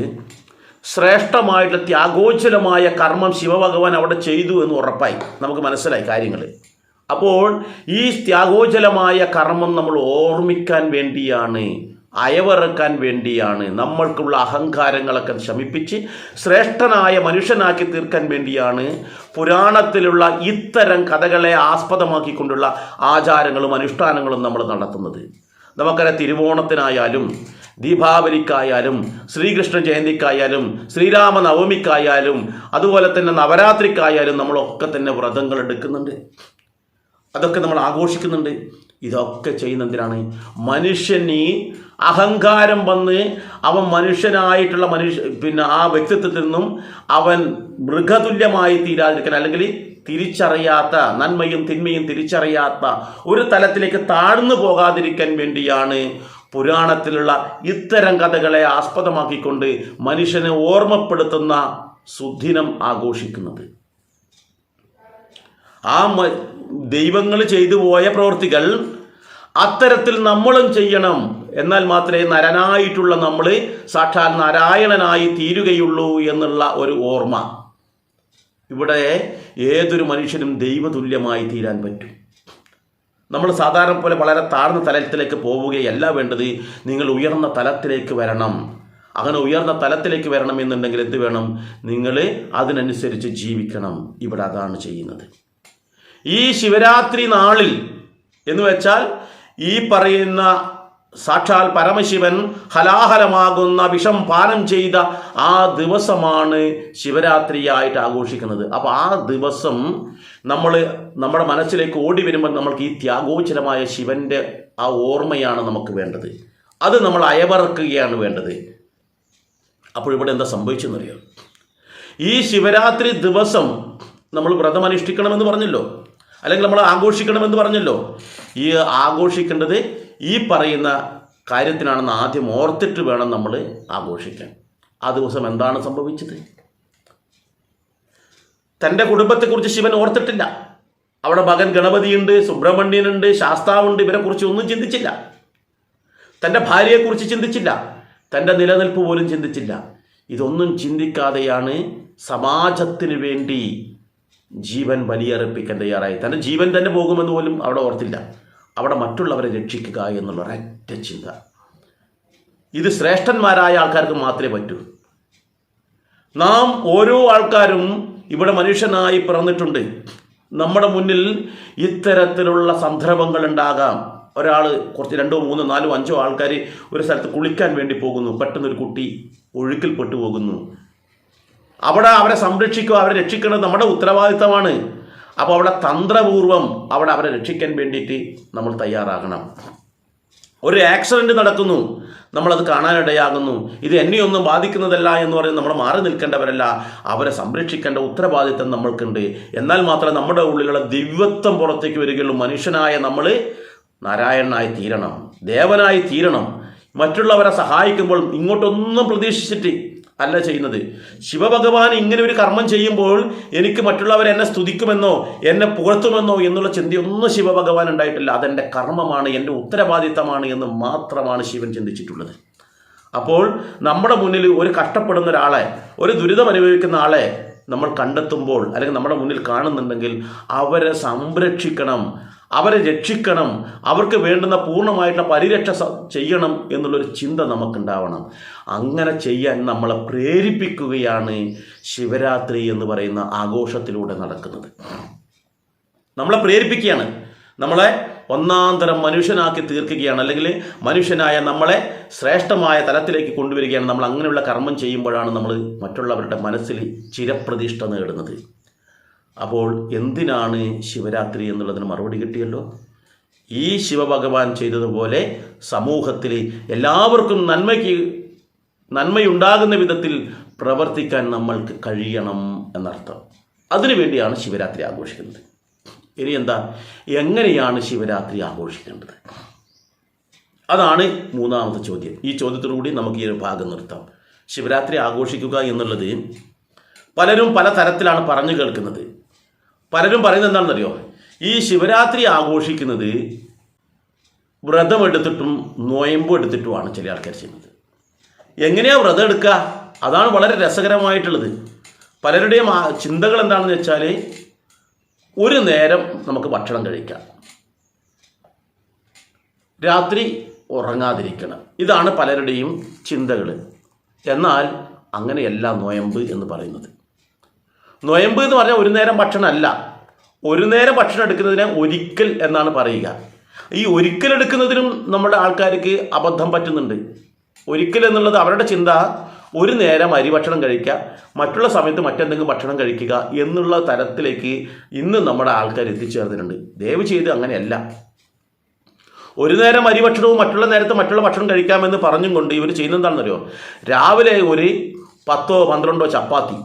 ശ്രേഷ്ഠമായിട്ടുള്ള ത്യാഗോജ്വലമായ കർമ്മം ശിവഭഗവാൻ അവിടെ ചെയ്തു എന്ന് ഉറപ്പായി, നമുക്ക് മനസ്സിലായി കാര്യങ്ങൾ. അപ്പോൾ ഈ ത്യാഗോജ്വലമായ കർമ്മം നമ്മൾ ഓർമ്മിക്കാൻ വേണ്ടിയാണ്, അയവിറക്കാൻ വേണ്ടിയാണ്, നമ്മൾക്കുള്ള അഹങ്കാരങ്ങളൊക്കെ ശമിപ്പിച്ച് ശ്രേഷ്ഠനായ മനുഷ്യനാക്കി തീർക്കാൻ വേണ്ടിയാണ് പുരാണത്തിലുള്ള ഇത്തരം കഥകളെ ആസ്പദമാക്കിക്കൊണ്ടുള്ള ആചാരങ്ങളും അനുഷ്ഠാനങ്ങളും നമ്മൾ നടത്തുന്നത്. നമുക്കറിയാം, തിരുവോണത്തിനായാലും ദീപാവലിക്കായാലും ശ്രീകൃഷ്ണ ജയന്തിക്കായാലും ശ്രീരാമനവമിക്കായാലും അതുപോലെ തന്നെ നവരാത്രിക്കായാലും നമ്മളൊക്കെ തന്നെ വ്രതങ്ങൾ എടുക്കുന്നുണ്ട്. അതൊക്കെ നമ്മൾ ആഘോഷിക്കുന്നുണ്ട്. ഇതൊക്കെ ചെയ്യുന്ന എന്തിനാണ്? മനുഷ്യന് അഹങ്കാരം വന്ന് അവൻ മനുഷ്യനായിട്ടുള്ള ആ വ്യക്തിത്വത്തിൽ നിന്നും അവൻ മൃഗതുല്യമായി തീരാതിരിക്കാൻ, അല്ലെങ്കിൽ തിരിച്ചറിയാത്ത, നന്മയും തിന്മയും തിരിച്ചറിയാത്ത ഒരു തലത്തിലേക്ക് താഴ്ന്നു പോകാതിരിക്കാൻ വേണ്ടിയാണ് പുരാണത്തിലുള്ള ഇത്തരം കഥകളെ ആസ്പദമാക്കിക്കൊണ്ട് മനുഷ്യനെ ഓർമ്മപ്പെടുത്തുന്ന സുദിനം ആഘോഷിക്കുന്നത്. ആ ദൈവങ്ങൾ ചെയ്തു പോയ പ്രവൃത്തികൾ അത്തരത്തിൽ നമ്മളും ചെയ്യണം. എന്നാൽ മാത്രമേ നരനായിട്ടുള്ള നമ്മൾ സാക്ഷാൽ നാരായണനായി തീരുകയുള്ളൂ എന്നുള്ള ഒരു ഓർമ്മ. ഇവിടെ ഏതൊരു മനുഷ്യനും ദൈവതുല്യമായി തീരാൻ പറ്റും. നമ്മൾ സാധാരണ പോലെ വളരെ താഴ്ന്ന തലത്തിലേക്ക് പോവുകയല്ല വേണ്ടത്. നിങ്ങൾ ഉയർന്ന തലത്തിലേക്ക് വരണം. അങ്ങനെ ഉയർന്ന തലത്തിലേക്ക് വരണം എന്നുണ്ടെങ്കിൽ എന്ത് വേണം? നിങ്ങൾ അതിനനുസരിച്ച് ജീവിക്കണം. ഇവിടെ അതാണ് ചെയ്യുന്നത്. ഈ ശിവരാത്രി നാളിൽ എന്ന് വെച്ചാൽ ഈ പറയുന്ന സാക്ഷാൽ പരമശിവൻ ഹലാഹലമാകുന്ന വിഷം പാനം ചെയ്ത ആ ദിവസമാണ് ശിവരാത്രിയായിട്ട് ആഘോഷിക്കുന്നത്. അപ്പോൾ ആ ദിവസം നമ്മുടെ മനസ്സിലേക്ക് ഓടി വരുമ്പോൾ നമ്മൾക്ക് ഈ ത്യാഗോചരമായ ശിവന്റെ ആ ഓർമ്മയാണ് നമുക്ക് വേണ്ടത്. അത് നമ്മൾ അയവറക്കുകയാണ് വേണ്ടത്. അപ്പോൾ ഇവിടെ എന്താ സംഭവിച്ചെന്നറിയാം? ഈ ശിവരാത്രി ദിവസം നമ്മൾ വ്രതമനുഷ്ഠിക്കണമെന്ന് പറഞ്ഞല്ലോ, അല്ലെങ്കിൽ നമ്മൾ ആഘോഷിക്കണമെന്ന് പറഞ്ഞല്ലോ. ഈ ആഘോഷിക്കേണ്ടത് ഈ പറയുന്ന കാര്യത്തിനാണെന്ന് ആദ്യം ഓർത്തിട്ട് വേണം നമ്മൾ ആഘോഷിക്കാൻ. ആ ദിവസം എന്താണ് സംഭവിച്ചത്? തൻ്റെ കുടുംബത്തെക്കുറിച്ച് ശിവൻ ഓർത്തിട്ടില്ല. അവിടെ മകൻ ഗണപതിയുണ്ട്, സുബ്രഹ്മണ്യനുണ്ട്, ശാസ്താവുണ്ട്. ഇവരെക്കുറിച്ച് ഒന്നും ചിന്തിച്ചില്ല. തൻ്റെ ഭാര്യയെക്കുറിച്ച് ചിന്തിച്ചില്ല. തൻ്റെ നിലനിൽപ്പ് പോലും ചിന്തിച്ചില്ല. ഇതൊന്നും ചിന്തിക്കാതെയാണ് സമാജത്തിന് വേണ്ടി ജീവൻ ബലിയർപ്പിക്കാൻ തയ്യാറായി. തൻ്റെ ജീവൻ തന്നെ പോകുമെന്ന് പോലും അവിടെ ഓർത്തില്ല. അവിടെ മറ്റുള്ളവരെ രക്ഷിക്കുക എന്നുള്ള ഒരൊറ്റ ചിന്ത. ഇത് ശ്രേഷ്ഠന്മാരായ ആൾക്കാർക്ക് മാത്രമേ പറ്റൂ. നാം ഓരോ ആൾക്കാരും ഇവിടെ മനുഷ്യനായി പിറന്നിട്ടുണ്ട്. നമ്മുടെ മുന്നിൽ ഇത്തരത്തിലുള്ള സന്ദർഭങ്ങൾ ഉണ്ടാകാം. ഒരാൾ കുറച്ച് 2, 3, 4, 5 ആൾക്കാർ ഒരു സ്ഥലത്ത് കുളിക്കാൻ വേണ്ടി പോകുന്നു. പെട്ടെന്നൊരു കുട്ടി ഒഴുക്കിൽ പെട്ടുപോകുന്നു. അവിടെ അവരെ സംരക്ഷിക്കുക, അവരെ രക്ഷിക്കുന്നത് നമ്മുടെ ഉത്തരവാദിത്തമാണ്. അപ്പോൾ അവിടെ തന്ത്രപൂർവം അവരെ രക്ഷിക്കാൻ വേണ്ടിയിട്ട് നമ്മൾ തയ്യാറാകണം. ഒരു ആക്സിഡൻറ്റ് നടക്കുന്നു, നമ്മളത് കാണാനിടയാകുന്നു. ഇത് എന്നെയൊന്നും ബാധിക്കുന്നതല്ല എന്ന് പറഞ്ഞ് നമ്മൾ മാറി നിൽക്കേണ്ടവരല്ല. അവരെ സംരക്ഷിക്കേണ്ട ഉത്തരവാദിത്തം നമ്മൾക്കുണ്ട്. എന്നാൽ മാത്രമേ നമ്മുടെ ഉള്ളിലുള്ള ദിവ്യത്വം പുറത്തേക്ക് വരികയുള്ളൂ. മനുഷ്യനായ നമ്മൾ നാരായണനായി തീരണം, ദേവനായി തീരണം. മറ്റുള്ളവരെ സഹായിക്കുമ്പോൾ ഇങ്ങോട്ടൊന്നും പ്രതീക്ഷിച്ചിട്ട് അല്ല ചെയ്യുന്നത്. ശിവഭഗവാൻ ഇങ്ങനെ ഒരു കർമ്മം ചെയ്യുമ്പോൾ എനിക്ക് മറ്റുള്ളവർ എന്നെ സ്തുതിക്കുമെന്നോ എന്നെ പുകഴ്ത്തുമെന്നോ എന്നുള്ള ചിന്തയൊന്നും ശിവഭഗവാൻ ഉണ്ടായിട്ടില്ല. അതെൻ്റെ കർമ്മമാണ്, എൻ്റെ ഉത്തരവാദിത്തമാണ് എന്ന് മാത്രമാണ് ശിവൻ ചിന്തിച്ചിട്ടുള്ളത്. അപ്പോൾ നമ്മുടെ മുന്നിൽ ഒരു കഷ്ടപ്പെടുന്ന ഒരാളെ, ഒരു ദുരിതം അനുഭവിക്കുന്ന ആളെ നമ്മൾ കണ്ടെത്തുമ്പോൾ, അല്ലെങ്കിൽ നമ്മുടെ മുന്നിൽ കാണുന്നുണ്ടെങ്കിൽ അവരെ സംരക്ഷിക്കണം, അവരെ രക്ഷിക്കണം, അവർക്ക് വേണ്ടുന്ന പൂർണ്ണമായിട്ടുള്ള പരിരക്ഷ ചെയ്യണം എന്നുള്ളൊരു ചിന്ത നമുക്കുണ്ടാവണം. അങ്ങനെ ചെയ്യാൻ നമ്മളെ പ്രേരിപ്പിക്കുകയാണ് ശിവരാത്രി എന്ന് പറയുന്ന ആഘോഷത്തിലൂടെ നടക്കുന്നത്. നമ്മളെ പ്രേരിപ്പിക്കുകയാണ്, നമ്മളെ ഒന്നാന്തരം മനുഷ്യനാക്കി തീർക്കുകയാണ്, അല്ലെങ്കിൽ മനുഷ്യനായ നമ്മളെ ശ്രേഷ്ഠമായ തലത്തിലേക്ക് കൊണ്ടുവരികയാണ്. നമ്മൾ അങ്ങനെയുള്ള കർമ്മം ചെയ്യുമ്പോഴാണ് നമ്മൾ മറ്റുള്ളവരുടെ മനസ്സിൽ ചിരപ്രതിഷ്ഠ നേടുന്നത്. അപ്പോൾ എന്തിനാണ് ശിവരാത്രി എന്നുള്ളതിന് മറുപടി കിട്ടിയല്ലോ. ഈ ശിവഭഗവാൻ ചെയ്തതുപോലെ സമൂഹത്തിൽ എല്ലാവർക്കും നന്മയുണ്ടാകുന്ന വിധത്തിൽ പ്രവർത്തിക്കാൻ നമ്മൾക്ക് കഴിയണം എന്നർത്ഥം. അതിനുവേണ്ടിയാണ് ശിവരാത്രി ആഘോഷിക്കുന്നത്. ഇനി എന്താ, എങ്ങനെയാണ് ശിവരാത്രി ആഘോഷിക്കേണ്ടത്? അതാണ് മൂന്നാമത്തെ ചോദ്യം. ഈ ചോദ്യത്തോടുകൂടി നമുക്ക് ഈ ഒരു ഭാഗം നിർത്താം. ശിവരാത്രി ആഘോഷിക്കുക എന്നുള്ളത് പലരും പല തരത്തിലാണ് പറഞ്ഞു കേൾക്കുന്നത്. പലരും പറയുന്നത് എന്താണെന്നറിയോ? ഈ ശിവരാത്രി ആഘോഷിക്കുന്നത് വ്രതമെടുത്തിട്ടും നൊയമ്പും എടുത്തിട്ടുമാണ് ചില ആൾക്കാർ ചെയ്യുന്നത്. എങ്ങനെയാ വ്രതം എടുക്കുക? അതാണ് വളരെ രസകരമായിട്ടുള്ളത്. പലരുടെയും ചിന്തകൾ എന്താണെന്ന് വെച്ചാൽ, ഒരു നേരം നമുക്ക് ഭക്ഷണം കഴിക്കാം, രാത്രി ഉറങ്ങാതിരിക്കണം. ഇതാണ് പലരുടെയും ചിന്തകൾ. എന്നാൽ അങ്ങനെയല്ല നൊയമ്പ് എന്ന് പറയുന്നത്. നൊയമ്പ് എന്ന് പറഞ്ഞാൽ ഒരു നേരം ഭക്ഷണമല്ല. ഒരു നേരം ഭക്ഷണം എടുക്കുന്നതിനെ ഒരിക്കൽ എന്നാണ് പറയുക. ഈ ഒരിക്കൽ എടുക്കുന്നതിനും നമ്മുടെ ആൾക്കാർക്ക് അബദ്ധം പറ്റുന്നുണ്ട്. ഒരിക്കൽ എന്നുള്ളത് അവരുടെ ചിന്ത ഒരു നേരം അരി ഭക്ഷണം കഴിക്കുക, മറ്റുള്ള സമയത്ത് മറ്റെന്തെങ്കിലും ഭക്ഷണം കഴിക്കുക എന്നുള്ള തരത്തിലേക്ക് ഇന്ന് നമ്മുടെ ആൾക്കാർ എത്തിച്ചേർന്നിട്ടുണ്ട്. ദയവ് ചെയ്ത് അങ്ങനെയല്ല. ഒരു നേരം അരി ഭക്ഷണവും മറ്റുള്ള നേരത്ത് മറ്റുള്ള ഭക്ഷണം കഴിക്കാമെന്ന് പറഞ്ഞും കൊണ്ട് ഇവർ ചെയ്യുന്നതെന്താണെന്നറിയോ? രാവിലെ ഒരു 10-12 ചപ്പാത്തി,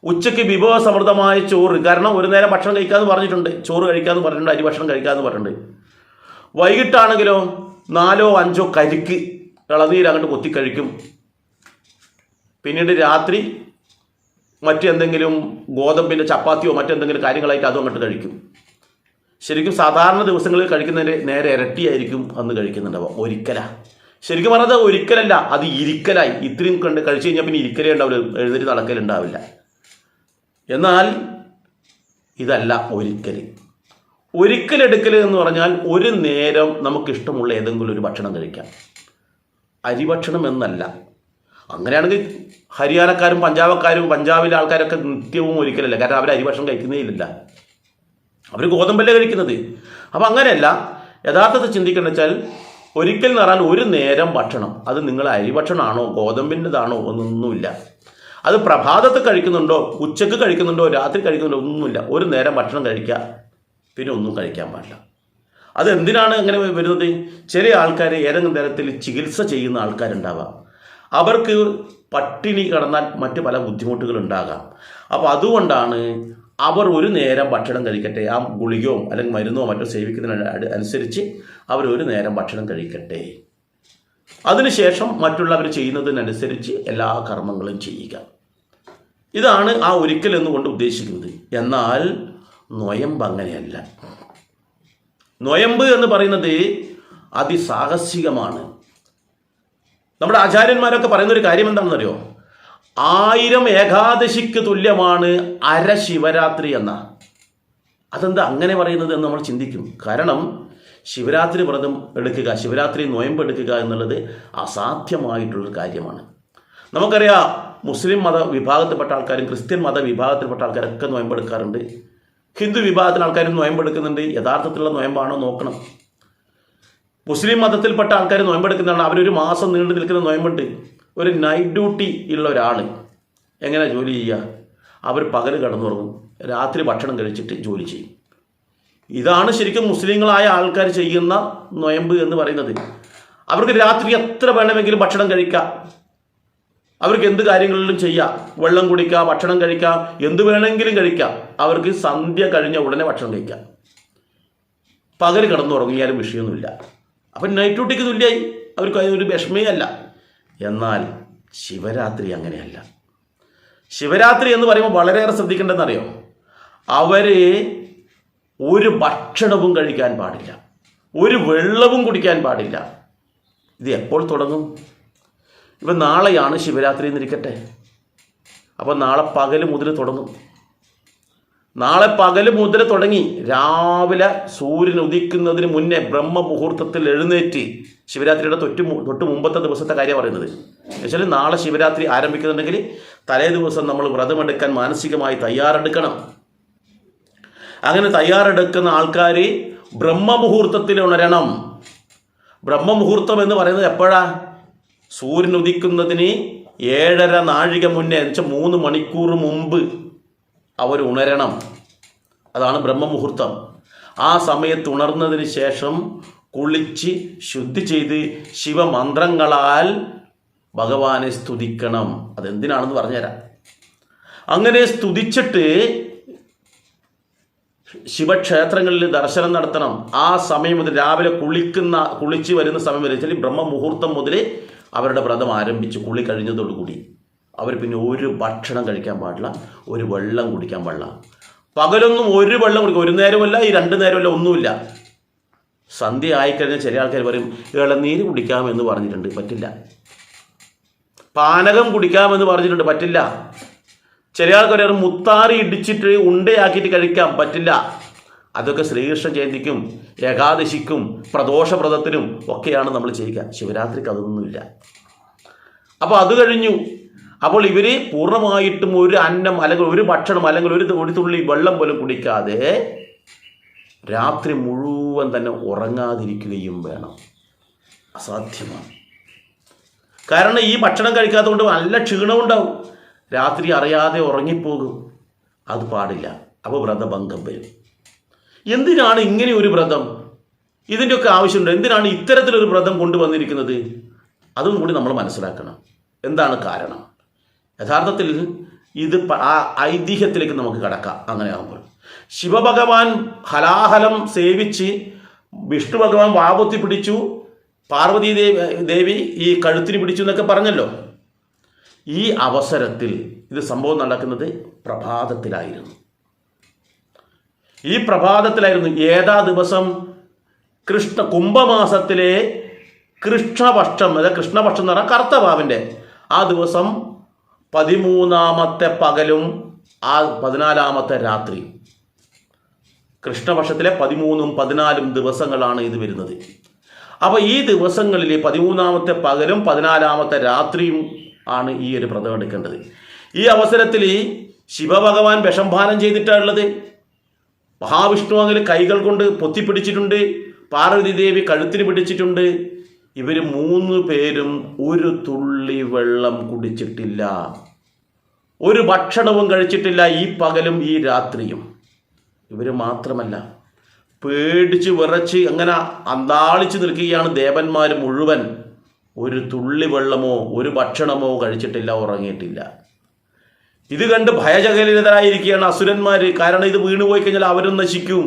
ഉച്ചയ്ക്ക് വിഭവസമൃദ്ധമായ ചോറ്, കാരണം ഒരു നേരം ഭക്ഷണം കഴിക്കാമെന്ന് പറഞ്ഞിട്ടുണ്ട്, ചോറ് കഴിക്കാമെന്ന് പറഞ്ഞിട്ടുണ്ട്, അരി ഭക്ഷണം കഴിക്കാമെന്ന് പറഞ്ഞിട്ടുണ്ട്. വൈകിട്ടാണെങ്കിലോ 4-5 കരിക്ക് ഇളനീര് അങ്ങോട്ട് കൊത്തിക്കഴിക്കും. പിന്നീട് രാത്രി മറ്റെന്തെങ്കിലും ഗോതമ്പിൻ്റെ ചപ്പാത്തിയോ മറ്റെന്തെങ്കിലും കാര്യങ്ങളായിട്ട് അതും അങ്ങോട്ട് കഴിക്കും. ശരിക്കും സാധാരണ ദിവസങ്ങളിൽ കഴിക്കുന്നതിൻ്റെ നേരെ ഇരട്ടിയായിരിക്കും അന്ന് കഴിക്കുന്നുണ്ടാവുക. ഒരിക്കലാ ശരിക്കും പറഞ്ഞത്, ഒരിക്കലല്ല, അത് ഇരിക്കലായി. ഇത്രയും കണ്ട് കഴിച്ചു കഴിഞ്ഞാൽ പിന്നെ ഇരിക്കലേ ഉണ്ടാവില്ല, എഴുന്നേറ്റ് നടക്കലുണ്ടാവില്ല. എന്നാൽ ഇതല്ല ഒരിക്കലെടുക്കൽ എന്ന് പറഞ്ഞാൽ ഒരു നേരം നമുക്കിഷ്ടമുള്ള ഏതെങ്കിലും ഒരു ഭക്ഷണം കഴിക്കാം, അരിഭക്ഷണം എന്നല്ല. അങ്ങനെയാണെങ്കിൽ ഹരിയാനക്കാരും പഞ്ചാബിലെ ആൾക്കാരൊക്കെ നിത്യവും ഒരിക്കലല്ല, കാരണം അവർ അരിഭക്ഷണം കഴിക്കുന്നേ ഇല്ല, അവർ ഗോതമ്പല്ലേ കഴിക്കുന്നത്. അപ്പം അങ്ങനെയല്ല, യഥാർത്ഥത്തിൽ ചിന്തിക്കേണ്ടത് വെച്ചാൽ ഒരിക്കൽ എന്ന് പറഞ്ഞാൽ ഒരു നേരം ഭക്ഷണം. അത് നിങ്ങൾ അരിഭക്ഷണമാണോ ഗോതമ്പിൻ്റെതാണോ ഒന്നൊന്നുമില്ല. അത് പ്രഭാതത്തിൽ കഴിക്കുന്നുണ്ടോ, ഉച്ചക്ക് കഴിക്കുന്നുണ്ടോ, രാത്രി കഴിക്കുന്നുണ്ടോ ഒന്നുമില്ല. ഒരു നേരം ഭക്ഷണം കഴിക്കുക, പിന്നെ ഒന്നും കഴിക്കാൻ പാടില്ല. അതെന്തിനാണ് അങ്ങനെ വരുന്നത്? ചില ആൾക്കാർ ഏതെങ്കിലും തരത്തിൽ ചികിത്സ ചെയ്യുന്ന ആൾക്കാരുണ്ടാവാം, അവർക്ക് പട്ടിണി കിടന്നാൽ മറ്റ് പല ബുദ്ധിമുട്ടുകളുണ്ടാകാം. അപ്പോൾ അതുകൊണ്ടാണ് അവർ ഒരു നേരം ഭക്ഷണം കഴിക്കട്ടെ, ആ ഗുളികയോ അല്ലെങ്കിൽ മരുന്നോ മറ്റോ സേവിക്കുന്നതിന് അനുസരിച്ച് അവർ ഒരു നേരം ഭക്ഷണം കഴിക്കട്ടെ, അതിനുശേഷം മറ്റുള്ളവർ ചെയ്യുന്നതിനനുസരിച്ച് എല്ലാ കർമ്മങ്ങളും ചെയ്യുക. ഇതാണ് ആ ഒരിക്കൽ എന്നുകൊണ്ട് ഉദ്ദേശിക്കുന്നത്. എന്നാൽ നൊയമ്പ് അങ്ങനെയല്ല. നൊയമ്പ് എന്ന് പറയുന്നത് അതിസാഹസികമാണ്. നമ്മുടെ ആചാര്യന്മാരൊക്കെ പറയുന്നൊരു കാര്യം എന്താണെന്നറിയോ? 1000 ഏകാദശിക്ക് തുല്യമാണ് അര ശിവരാത്രി എന്ന. അതെന്താ അങ്ങനെ പറയുന്നത് എന്ന് നമ്മൾ ചിന്തിക്കും. കാരണം ശിവരാത്രി വ്രതം എടുക്കുക, ശിവരാത്രി നൊയമ്പ് എടുക്കുക എന്നുള്ളത് അസാധ്യമായിട്ടുള്ളൊരു കാര്യമാണ്. നമുക്കറിയാം, മുസ്ലിം മത വിഭാഗത്തിൽപ്പെട്ട ആൾക്കാരും ക്രിസ്ത്യൻ മത വിഭാഗത്തിൽപ്പെട്ട ആൾക്കാരൊക്കെ നൊയമ്പെടുക്കാറുണ്ട്. ഹിന്ദു വിഭാഗത്തിലെ ആൾക്കാരും നൊയമ്പെടുക്കുന്നുണ്ട്. യഥാർത്ഥത്തിലുള്ള നൊയമ്പാണോ നോക്കണം. മുസ്ലിം മതത്തിൽപ്പെട്ട ആൾക്കാർ നൊയമ്പെടുക്കുന്നതാണ്. അവരൊരു മാസം നീണ്ടു നിൽക്കുന്ന നൊയമ്പുണ്ട്. ഒരു നൈറ്റ് ഡ്യൂട്ടി ഉള്ള ഒരാൾ എങ്ങനെ ജോലി ചെയ്യുക? അവർ പകൽ കിടന്നുറങ്ങും, രാത്രി ഭക്ഷണം കഴിച്ചിട്ട് ജോലി ചെയ്യും. ഇതാണ് ശരിക്കും മുസ്ലിങ്ങളായ ആൾക്കാർ ചെയ്യുന്ന നൊയമ്പ് എന്ന് പറയുന്നത്. അവർക്ക് രാത്രി എത്ര വേണമെങ്കിലും ഭക്ഷണം കഴിക്കാം, അവർക്ക് എന്ത് കാര്യങ്ങളിലും ചെയ്യാം, വെള്ളം കുടിക്കാം, ഭക്ഷണം കഴിക്കാം, എന്ത് വേണമെങ്കിലും കഴിക്കാം. അവർക്ക് സന്ധ്യ കഴിഞ്ഞ ഉടനെ ഭക്ഷണം കഴിക്കാം, പകൽ കിടന്നുറങ്ങിയാലും വിഷയമൊന്നുമില്ല. അപ്പം നൈറ്റ് ഡ്യൂട്ടിക്ക് തുല്യമായി, അവർക്ക് അതിനൊരു വിഷമേ അല്ല. എന്നാൽ ശിവരാത്രി അങ്ങനെയല്ല. ശിവരാത്രി എന്ന് പറയുമ്പോൾ വളരെയേറെ ശ്രദ്ധിക്കേണ്ടതെന്നറിയോ? അവർ ഒരു ഭക്ഷണവും കഴിക്കാൻ പാടില്ല, ഒരു വെള്ളവും കുടിക്കാൻ പാടില്ല. ഇത് എപ്പോൾ തുടങ്ങും? ഇപ്പം നാളെയാണ് ശിവരാത്രി എന്നിരിക്കട്ടെ, അപ്പോൾ നാളെ പകൽ മുതൽ തുടങ്ങും. നാളെ പകൽ മുതൽ തുടങ്ങി രാവിലെ സൂര്യൻ ഉദിക്കുന്നതിന് മുന്നേ ബ്രഹ്മമുഹൂർത്തത്തിൽ എഴുന്നേറ്റ്, ശിവരാത്രിയുടെ തൊട്ട് മുമ്പത്തെ ദിവസത്തെ കാര്യം പറയുന്നത്. എന്നുവെച്ചാൽ നാളെ ശിവരാത്രി ആരംഭിക്കുന്നുണ്ടെങ്കിൽ തലേ ദിവസം നമ്മൾ വ്രതമെടുക്കാൻ മാനസികമായി തയ്യാറെടുക്കണം. അങ്ങനെ തയ്യാറെടുക്കുന്ന ആൾക്കാർ ബ്രഹ്മമുഹൂർത്തത്തിൽ ഉണരണം. ബ്രഹ്മമുഹൂർത്തം എന്ന് പറയുന്നത് എപ്പോഴാ? സൂര്യൻ ഉദിക്കുന്നതിന് 7:30 നാഴിക മുന്നേ, എന്നുവെച്ചാൽ 3 മണിക്കൂർ മുമ്പ് അവർ ഉണരണം. അതാണ് ബ്രഹ്മമുഹൂർത്തം. ആ സമയത്ത് ഉണർന്നതിന് ശേഷം കുളിച്ച് ശുദ്ധി ചെയ്ത് ശിവമന്ത്രങ്ങളാൽ ഭഗവാനെ സ്തുതിക്കണം. അതെന്തിനാണെന്ന് പറഞ്ഞുതരാം. അങ്ങനെ സ്തുതിച്ചിട്ട് ശിവക്ഷേത്രങ്ങളിൽ ദർശനം നടത്തണം. ആ സമയം മുതൽ രാവിലെ കുളിച്ച് വരുന്ന സമയം വരെ, വെച്ചാൽ ബ്രഹ്മമുഹൂർത്തം മുതൽ അവരുടെ വ്രതം ആരംഭിച്ച് കുളി കഴിഞ്ഞതോടുകൂടി അവർ പിന്നെ ഒരു ഭക്ഷണം കഴിക്കാൻ പാടില്ല, ഒരു വെള്ളം കുടിക്കാൻ പാടില്ല. പകലൊന്നും ഒരു വെള്ളം കുടിക്കുക, ഒരു നേരമല്ല, ഈ 2 നേരമല്ല, ഒന്നുമില്ല. സന്ധ്യ ആയിക്കഴിഞ്ഞാൽ ചില ആൾക്കാർ പറയും ഇളനീര് കുടിക്കാമെന്ന് പറഞ്ഞിട്ടുണ്ട്, പറ്റില്ല. പാനകം കുടിക്കാമെന്ന് പറഞ്ഞിട്ടുണ്ട്, പറ്റില്ല. ചില ആൾക്കാർ മുത്താറി ഇടിച്ചിട്ട് ഉണ്ടയാക്കിയിട്ട് കഴിക്കാം, പറ്റില്ല. അതൊക്കെ ശ്രീകൃഷ്ണ ജയന്തിക്കും ഏകാദശിക്കും പ്രദോഷവ്രതത്തിനും ഒക്കെയാണ് നമ്മൾ ചെയ്യുക. ശിവരാത്രിക്ക് അതൊന്നുമില്ല. അപ്പോൾ അത് കഴിഞ്ഞു. അപ്പോൾ ഇവർ പൂർണ്ണമായിട്ടും ഒരു അന്നം അല്ലെങ്കിൽ ഒരു ഭക്ഷണം അല്ലെങ്കിൽ ഒരു തുള്ളി വെള്ളം പോലും കുടിക്കാതെ രാത്രി മുഴുവൻ തന്നെ ഉറങ്ങാതിരിക്കുകയും വേണം. അസാധ്യമാണ്. കാരണം ഈ ഭക്ഷണം കഴിക്കാത്തതുകൊണ്ട് നല്ല ക്ഷീണമുണ്ടാവും, രാത്രി അറിയാതെ ഉറങ്ങിപ്പോകും. അത് പാടില്ല. അപ്പോൾ വ്രതഭംഗം വരും. എന്തിനാണ് ഇങ്ങനെ ഒരു വ്രതം? ഇതിൻ്റെയൊക്കെ ആവശ്യമുണ്ട്. എന്തിനാണ് ഇത്തരത്തിലൊരു വ്രതം കൊണ്ടുവന്നിരിക്കുന്നത്? അതും കൂടി നമ്മൾ മനസ്സിലാക്കണം. എന്താണ് കാരണം? യഥാർത്ഥത്തിൽ ഇത് ആ ഐതിഹ്യത്തിലേക്ക് നമുക്ക് കടക്കാം. അങ്ങനെ ആകുമ്പോൾ ശിവഭഗവാൻ ഹലാഹലം സേവിച്ച് വിഷ്ണു ഭഗവാൻ വാപത്തി പിടിച്ചു, പാർവതി ദേവി ഈ കഴുത്തിന് പിടിച്ചു എന്നൊക്കെ പറഞ്ഞല്ലോ. ഈ അവസരത്തിൽ ഇത് സംഭവം നടക്കുന്നത് പ്രഭാതത്തിലായിരുന്നു. ഈ പ്രഭാതത്തിലായിരുന്നു. ഏതാ ദിവസം? കുംഭമാസത്തിലെ കൃഷ്ണപക്ഷം, അതായത് കൃഷ്ണപക്ഷം എന്ന് പറഞ്ഞാൽ കറുത്തവാവിൻ്റെ ആ ദിവസം 13ാമത്തെ പകലും 14ാമത്തെ രാത്രി. കൃഷ്ണപക്ഷത്തിലെ 13ഉം 14ഉം ദിവസങ്ങളാണ് ഇത് വരുന്നത്. അപ്പോൾ ഈ ദിവസങ്ങളിൽ 13ാമത്തെ പകലും 14ാമത്തെ രാത്രിയും ആണ് ഈ ഒരു വ്രതം എടുക്കേണ്ടത്. ഈ അവസരത്തിൽ ശിവഭഗവാൻ വിഷംഭാനം ചെയ്തിട്ടാണുള്ളത്. മഹാവിഷ്ണു അങ്ങനെ കൈകൾ കൊണ്ട് പൊത്തിപ്പിടിച്ചിട്ടുണ്ട്, പാർവതി ദേവി കഴുത്തിന് പിടിച്ചിട്ടുണ്ട്. ഇവർ 3 പേരും ഒരു തുള്ളി വെള്ളം കുടിച്ചിട്ടില്ല, ഒരു ഭക്ഷണവും കഴിച്ചിട്ടില്ല ഈ പകലും ഈ രാത്രിയും. ഇവർ മാത്രമല്ല, പേടിച്ച് വിറച്ച് അങ്ങനെ അന്താളിച്ച് നിൽക്കുകയാണ് ദേവന്മാർ മുഴുവൻ. ഒരു തുള്ളി വെള്ളമോ ഒരു ഭക്ഷണമോ കഴിച്ചിട്ടില്ല, ഉറങ്ങിയിട്ടില്ല. ഇത് കണ്ട് ഭയചകിതരായിരിക്കുകയാണ് അസുരന്മാർ. കാരണം ഇത് വീണുപോയി കഴിഞ്ഞാൽ അവരും നശിക്കും.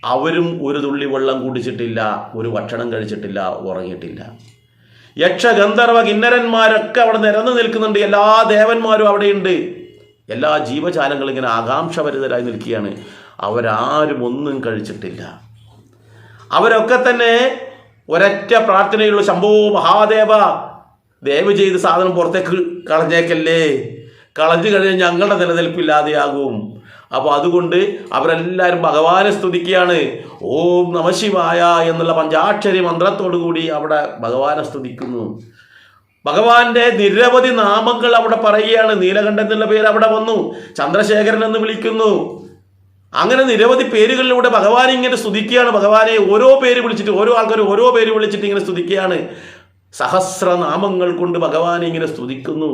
അവരും ഒരു തുള്ളി വെള്ളം കുടിച്ചിട്ടില്ല, ഒരു ഭക്ഷണം കഴിച്ചിട്ടില്ല, ഉറങ്ങിയിട്ടില്ല. യക്ഷ ഗന്ധർവ കിന്നരന്മാരൊക്കെ അവിടെ നിരന്നു നിൽക്കുന്നുണ്ട്. എല്ലാ ദേവന്മാരും അവിടെയുണ്ട്. എല്ലാ ജീവജാലങ്ങളും ഇങ്ങനെ ആകാംക്ഷഭരിതരായി നിൽക്കുകയാണ്. അവരാരും ഒന്നും കഴിച്ചിട്ടില്ല. അവരൊക്കെ തന്നെ ഒരൊറ്റ പ്രാർത്ഥനയുള്ള ശംഭോ മഹാദേവ, ദയവ് ചെയ്ത് സാധനം പുറത്തേക്ക് കളഞ്ഞേക്കല്ലേ, കളഞ്ഞു കഴിഞ്ഞാൽ ഞങ്ങളുടെ നിലനിൽപ്പില്ലാതെയാകും. അപ്പോൾ അതുകൊണ്ട് അവരെല്ലാവരും ഭഗവാനെ സ്തുതിക്കുകയാണ്. ഓം നമഃശിവായ എന്നുള്ള പഞ്ചാക്ഷരി മന്ത്രത്തോടു കൂടി അവിടെ ഭഗവാനെ സ്തുതിക്കുന്നു. ഭഗവാന്റെ നിരവധി നാമങ്ങൾ അവിടെ പറയുകയാണ്. നീലകണ്ഠൻ എന്നുള്ള പേര് അവിടെ വന്നു, ചന്ദ്രശേഖരൻ എന്ന് വിളിക്കുന്നു. അങ്ങനെ നിരവധി പേരുകളിലൂടെ ഭഗവാൻ ഇങ്ങനെ സ്തുതിക്കുകയാണ്. ഭഗവാനെ ഓരോ പേര് വിളിച്ചിട്ട്, ഓരോ ആൾക്കാരും ഓരോ പേര് വിളിച്ചിട്ട് ഇങ്ങനെ സ്തുതിക്കുകയാണ്. സഹസ്രനാമങ്ങൾ കൊണ്ട് ഭഗവാനെ ഇങ്ങനെ സ്തുതിക്കുന്നു.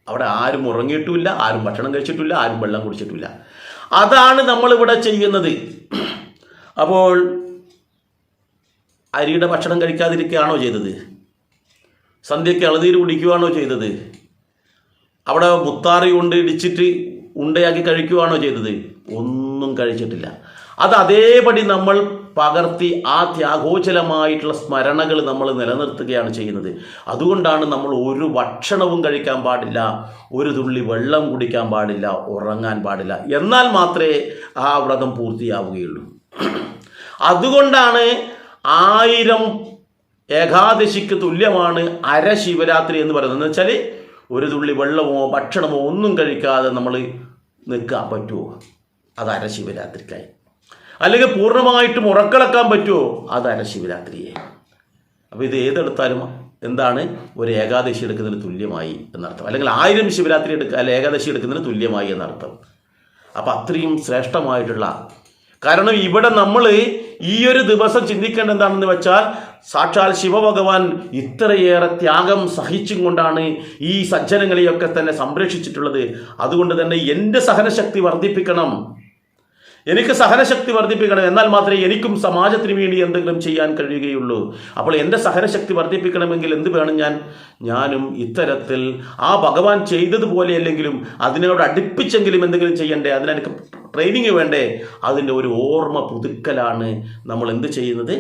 അവിടെ ആരും ഉറങ്ങിയിട്ടുമില്ല, ആരും ഭക്ഷണം കഴിച്ചിട്ടില്ല, ആരും വെള്ളം കുടിച്ചിട്ടില്ല. അതാണ് നമ്മളിവിടെ ചെയ്യുന്നത്. അപ്പോൾ അരിയുടെ ഭക്ഷണം കഴിക്കാതിരിക്കുകയാണോ ചെയ്തത്? സന്ധ്യയ്ക്ക് ഇളനീര് കുടിക്കുകയാണോ ചെയ്തത്? അവിടെ മുത്താറി കൊണ്ട് ഇടിച്ചിട്ട് ഉണ്ടയാക്കി കഴിക്കുകയാണോ ചെയ്തത്? ഒന്നും കഴിച്ചിട്ടില്ല. അത് അതേപടി നമ്മൾ പകർത്തി ആ ത്യാഗോചലമായിട്ടുള്ള സ്മരണകൾ നമ്മൾ നിലനിർത്തുകയാണ് ചെയ്യുന്നത്. അതുകൊണ്ടാണ് നമ്മൾ ഒരു ഭക്ഷണവും കഴിക്കാൻ പാടില്ല, ഒരു തുള്ളി വെള്ളം കുടിക്കാൻ പാടില്ല, ഉറങ്ങാൻ പാടില്ല. എന്നാൽ മാത്രമേ ആ വ്രതം പൂർത്തിയാവുകയുള്ളൂ. അതുകൊണ്ടാണ് 1000 ഏകാദശിക്ക് തുല്യമാണ് അരശിവരാത്രി എന്ന് പറയുന്നത്. എന്ന് വെച്ചാൽ ഒരു തുള്ളി വെള്ളമോ ഭക്ഷണമോ ഒന്നും കഴിക്കാതെ നമ്മൾ നിൽക്കാൻ പറ്റുമോ? അത് അരശിവരാത്രിക്കായി. അല്ലെങ്കിൽ പൂർണ്ണമായിട്ടും ഉറക്കളക്കാൻ പറ്റുമോ? അത് അരശിവരാത്രിയെ. അപ്പോൾ ഇത് ഏതെടുത്താലും എന്താണ്? ഒരു ഏകാദശി എടുക്കുന്നതിന് തുല്യമായി എന്നർത്ഥം. അല്ലെങ്കിൽ 1000 ശിവരാത്രി അല്ല ഏകാദശി എടുക്കുന്നതിന് തുല്യമായി എന്നർത്ഥം. അപ്പം അത്രയും ശ്രേഷ്ഠമായിട്ടുള്ള, കാരണം ഇവിടെ നമ്മൾ ഈ ഒരു ദിവസം ചിന്തിക്കേണ്ട എന്താണെന്ന് വെച്ചാൽ, സാക്ഷാൽ ശിവഭഗവാൻ ഇത്രയേറെ ത്യാഗം സഹിച്ചും കൊണ്ടാണ് ഈ സജ്ജനങ്ങളെയൊക്കെ തന്നെ സംരക്ഷിച്ചിട്ടുള്ളത്. അതുകൊണ്ട് തന്നെ എൻ്റെ സഹനശക്തി വർദ്ധിപ്പിക്കണം, എനിക്ക് സഹനശക്തി വർദ്ധിപ്പിക്കണം. എന്നാൽ മാത്രമേ എനിക്കും സമാജത്തിന് വേണ്ടി എന്തെങ്കിലും ചെയ്യാൻ കഴിയുകയുള്ളൂ. അപ്പോൾ എൻ്റെ സഹനശക്തി വർദ്ധിപ്പിക്കണമെങ്കിൽ എന്ത് വേണം? ഞാനും ഇത്തരത്തിൽ ആ ഭഗവാൻ ചെയ്തതുപോലെ അല്ലെങ്കിലും അതിനോട് അടുപ്പിച്ചെങ്കിലും എന്തെങ്കിലും ചെയ്യണ്ടേ? അതിനെനിക്ക് ട്രെയിനിങ് വേണ്ടേ? അതിൻ്റെ ഒരു ഓർമ്മ പുതുക്കലാണ് നമ്മൾ എന്ത് ചെയ്യുന്നത്?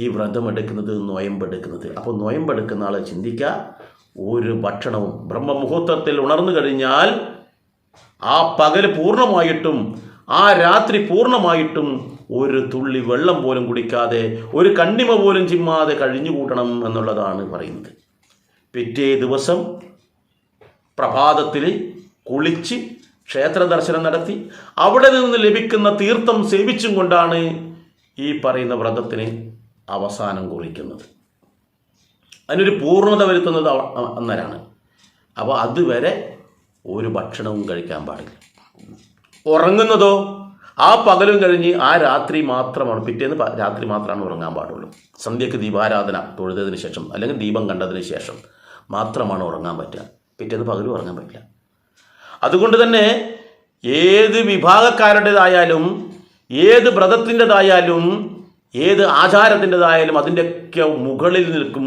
ഈ വ്രതമെടുക്കുന്നത്, നൊയമ്പെടുക്കുന്നത്. അപ്പോൾ നൊയമ്പെടുക്കുന്ന ആളെ ചിന്തിക്കുക, ഒരു ഭക്ഷണവും ബ്രഹ്മമുഹൂർത്തത്തിൽ ഉണർന്നു കഴിഞ്ഞാൽ ആ പകൽ പൂർണ്ണമായിട്ടും ആ രാത്രി പൂർണ്ണമായിട്ടും ഒരു തുള്ളി വെള്ളം പോലും കുടിക്കാതെ, ഒരു കണ്ണിമ പോലും ചിമ്മാതെ കഴിഞ്ഞുകൂട്ടണം എന്നുള്ളതാണ് പറയുന്നത്. പിറ്റേ ദിവസം പ്രഭാതത്തിൽ കുളിച്ച് ക്ഷേത്ര ദർശനം നടത്തി അവിടെ നിന്ന് ലഭിക്കുന്ന തീർത്ഥം സേവിച്ചും കൊണ്ടാണ് ഈ പറയുന്ന വ്രതത്തിന് അവസാനം കുറിക്കുന്നത്. അതിനൊരു പൂർണ്ണത വരുത്തുന്നത് അന്നേരമാണ്. അപ്പോൾ അതുവരെ ഒരു ഭക്ഷണവും കഴിക്കാൻ പാടില്ല. ഉറങ്ങുന്നതോ ആ പകലും കഴിഞ്ഞ് ആ രാത്രി മാത്രമാണ്, പിറ്റേന്ന് രാത്രി മാത്രമാണ് ഉറങ്ങാൻ പാടുള്ളൂ. സന്ധ്യയ്ക്ക് ദീപാരാധന തൊഴുതതിന് ശേഷം അല്ലെങ്കിൽ ദീപം കണ്ടതിന് ശേഷം മാത്രമാണ് ഉറങ്ങാൻ പറ്റുക. പിറ്റേന്ന് പകലും ഉറങ്ങാൻ പറ്റില്ല. അതുകൊണ്ട് തന്നെ ഏത് വിഭാഗക്കാരുടേതായാലും ഏത് വ്രതത്തിൻ്റെതായാലും ഏത് ആചാരത്തിൻ്റെതായാലും അതിൻ്റെയൊക്കെ മുകളിൽ നിൽക്കും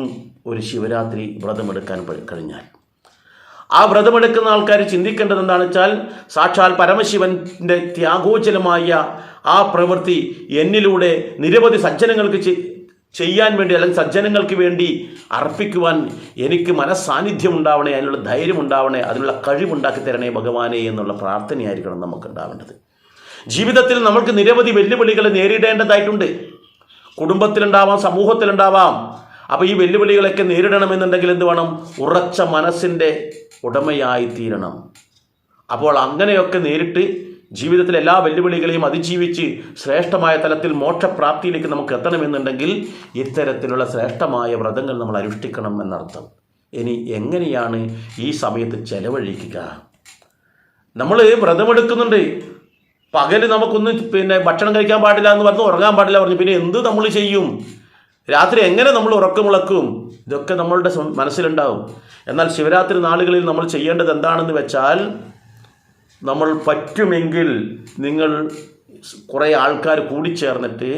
ഒരു ശിവരാത്രി വ്രതമെടുക്കാൻ കഴിഞ്ഞാൽ. ആ വ്രതമെടുക്കുന്ന ആൾക്കാർ ചിന്തിക്കേണ്ടത് എന്താണെന്ന് വെച്ചാൽ, സാക്ഷാൽ പരമശിവൻ്റെ ത്യാഗോജ്ജലമായ ആ പ്രവൃത്തി എന്നിലൂടെ നിരവധി സജ്ജനങ്ങൾക്ക് ചെയ്യാൻ വേണ്ടി അല്ലെങ്കിൽ സജ്ജനങ്ങൾക്ക് വേണ്ടി അർപ്പിക്കുവാൻ എനിക്ക് മനസ്സാന്നിധ്യം ഉണ്ടാവണേ, അതിനുള്ള ധൈര്യം ഉണ്ടാവണേ, അതിനുള്ള കഴിവുണ്ടാക്കി തരണേ ഭഗവാനെ എന്നുള്ള പ്രാർത്ഥനയായിരിക്കണം നമുക്ക് ഉണ്ടാവേണ്ടത്. ജീവിതത്തിൽ നമ്മൾക്ക് നിരവധി വെല്ലുവിളികൾ നേരിടേണ്ടതായിട്ടുണ്ട്. കുടുംബത്തിലുണ്ടാവാം, സമൂഹത്തിലുണ്ടാവാം. അപ്പോൾ ഈ വെല്ലുവിളികളൊക്കെ നേരിടണമെന്നുണ്ടെങ്കിൽ എന്ത് വേണം? ഉറച്ച മനസ്സിൻ്റെ ഉടമയായി തീരണം. അപ്പോൾ അങ്ങനെയൊക്കെ നേരിട്ട് ജീവിതത്തിലെ എല്ലാ വെല്ലുവിളികളെയും അതിജീവിച്ച് ശ്രേഷ്ഠമായ തലത്തിൽ മോക്ഷപ്രാപ്തിയിലേക്ക് നമുക്ക് എത്തണമെന്നുണ്ടെങ്കിൽ ഇത്തരത്തിലുള്ള ശ്രേഷ്ഠമായ വ്രതങ്ങൾ നമ്മൾ അനുഷ്ഠിക്കണം എന്നർത്ഥം. ഇനി എങ്ങനെയാണ് ഈ സമയത്ത് ചെലവഴിക്കുക? നമ്മൾ വ്രതമെടുക്കുന്നുണ്ട്, പകല് നമുക്കൊന്ന് ഭക്ഷണം കഴിക്കാൻ പാടില്ല എന്ന് പറഞ്ഞു, ഉറങ്ങാൻ പാടില്ല പറഞ്ഞു, പിന്നെ എന്ത് നമ്മൾ ചെയ്യും? രാത്രി എങ്ങനെ നമ്മൾ ഉറക്കമുളക്കും? ഇതൊക്കെ നമ്മളുടെ മനസ്സിലുണ്ടാവും. എന്നാൽ ശിവരാത്രി നാളുകളിൽ നമ്മൾ ചെയ്യേണ്ടത് എന്താണെന്ന് വെച്ചാൽ, നമ്മൾ പറ്റുമെങ്കിൽ നിങ്ങൾ കുറേ ആൾക്കാർ കൂടിച്ചേർന്നിട്ട്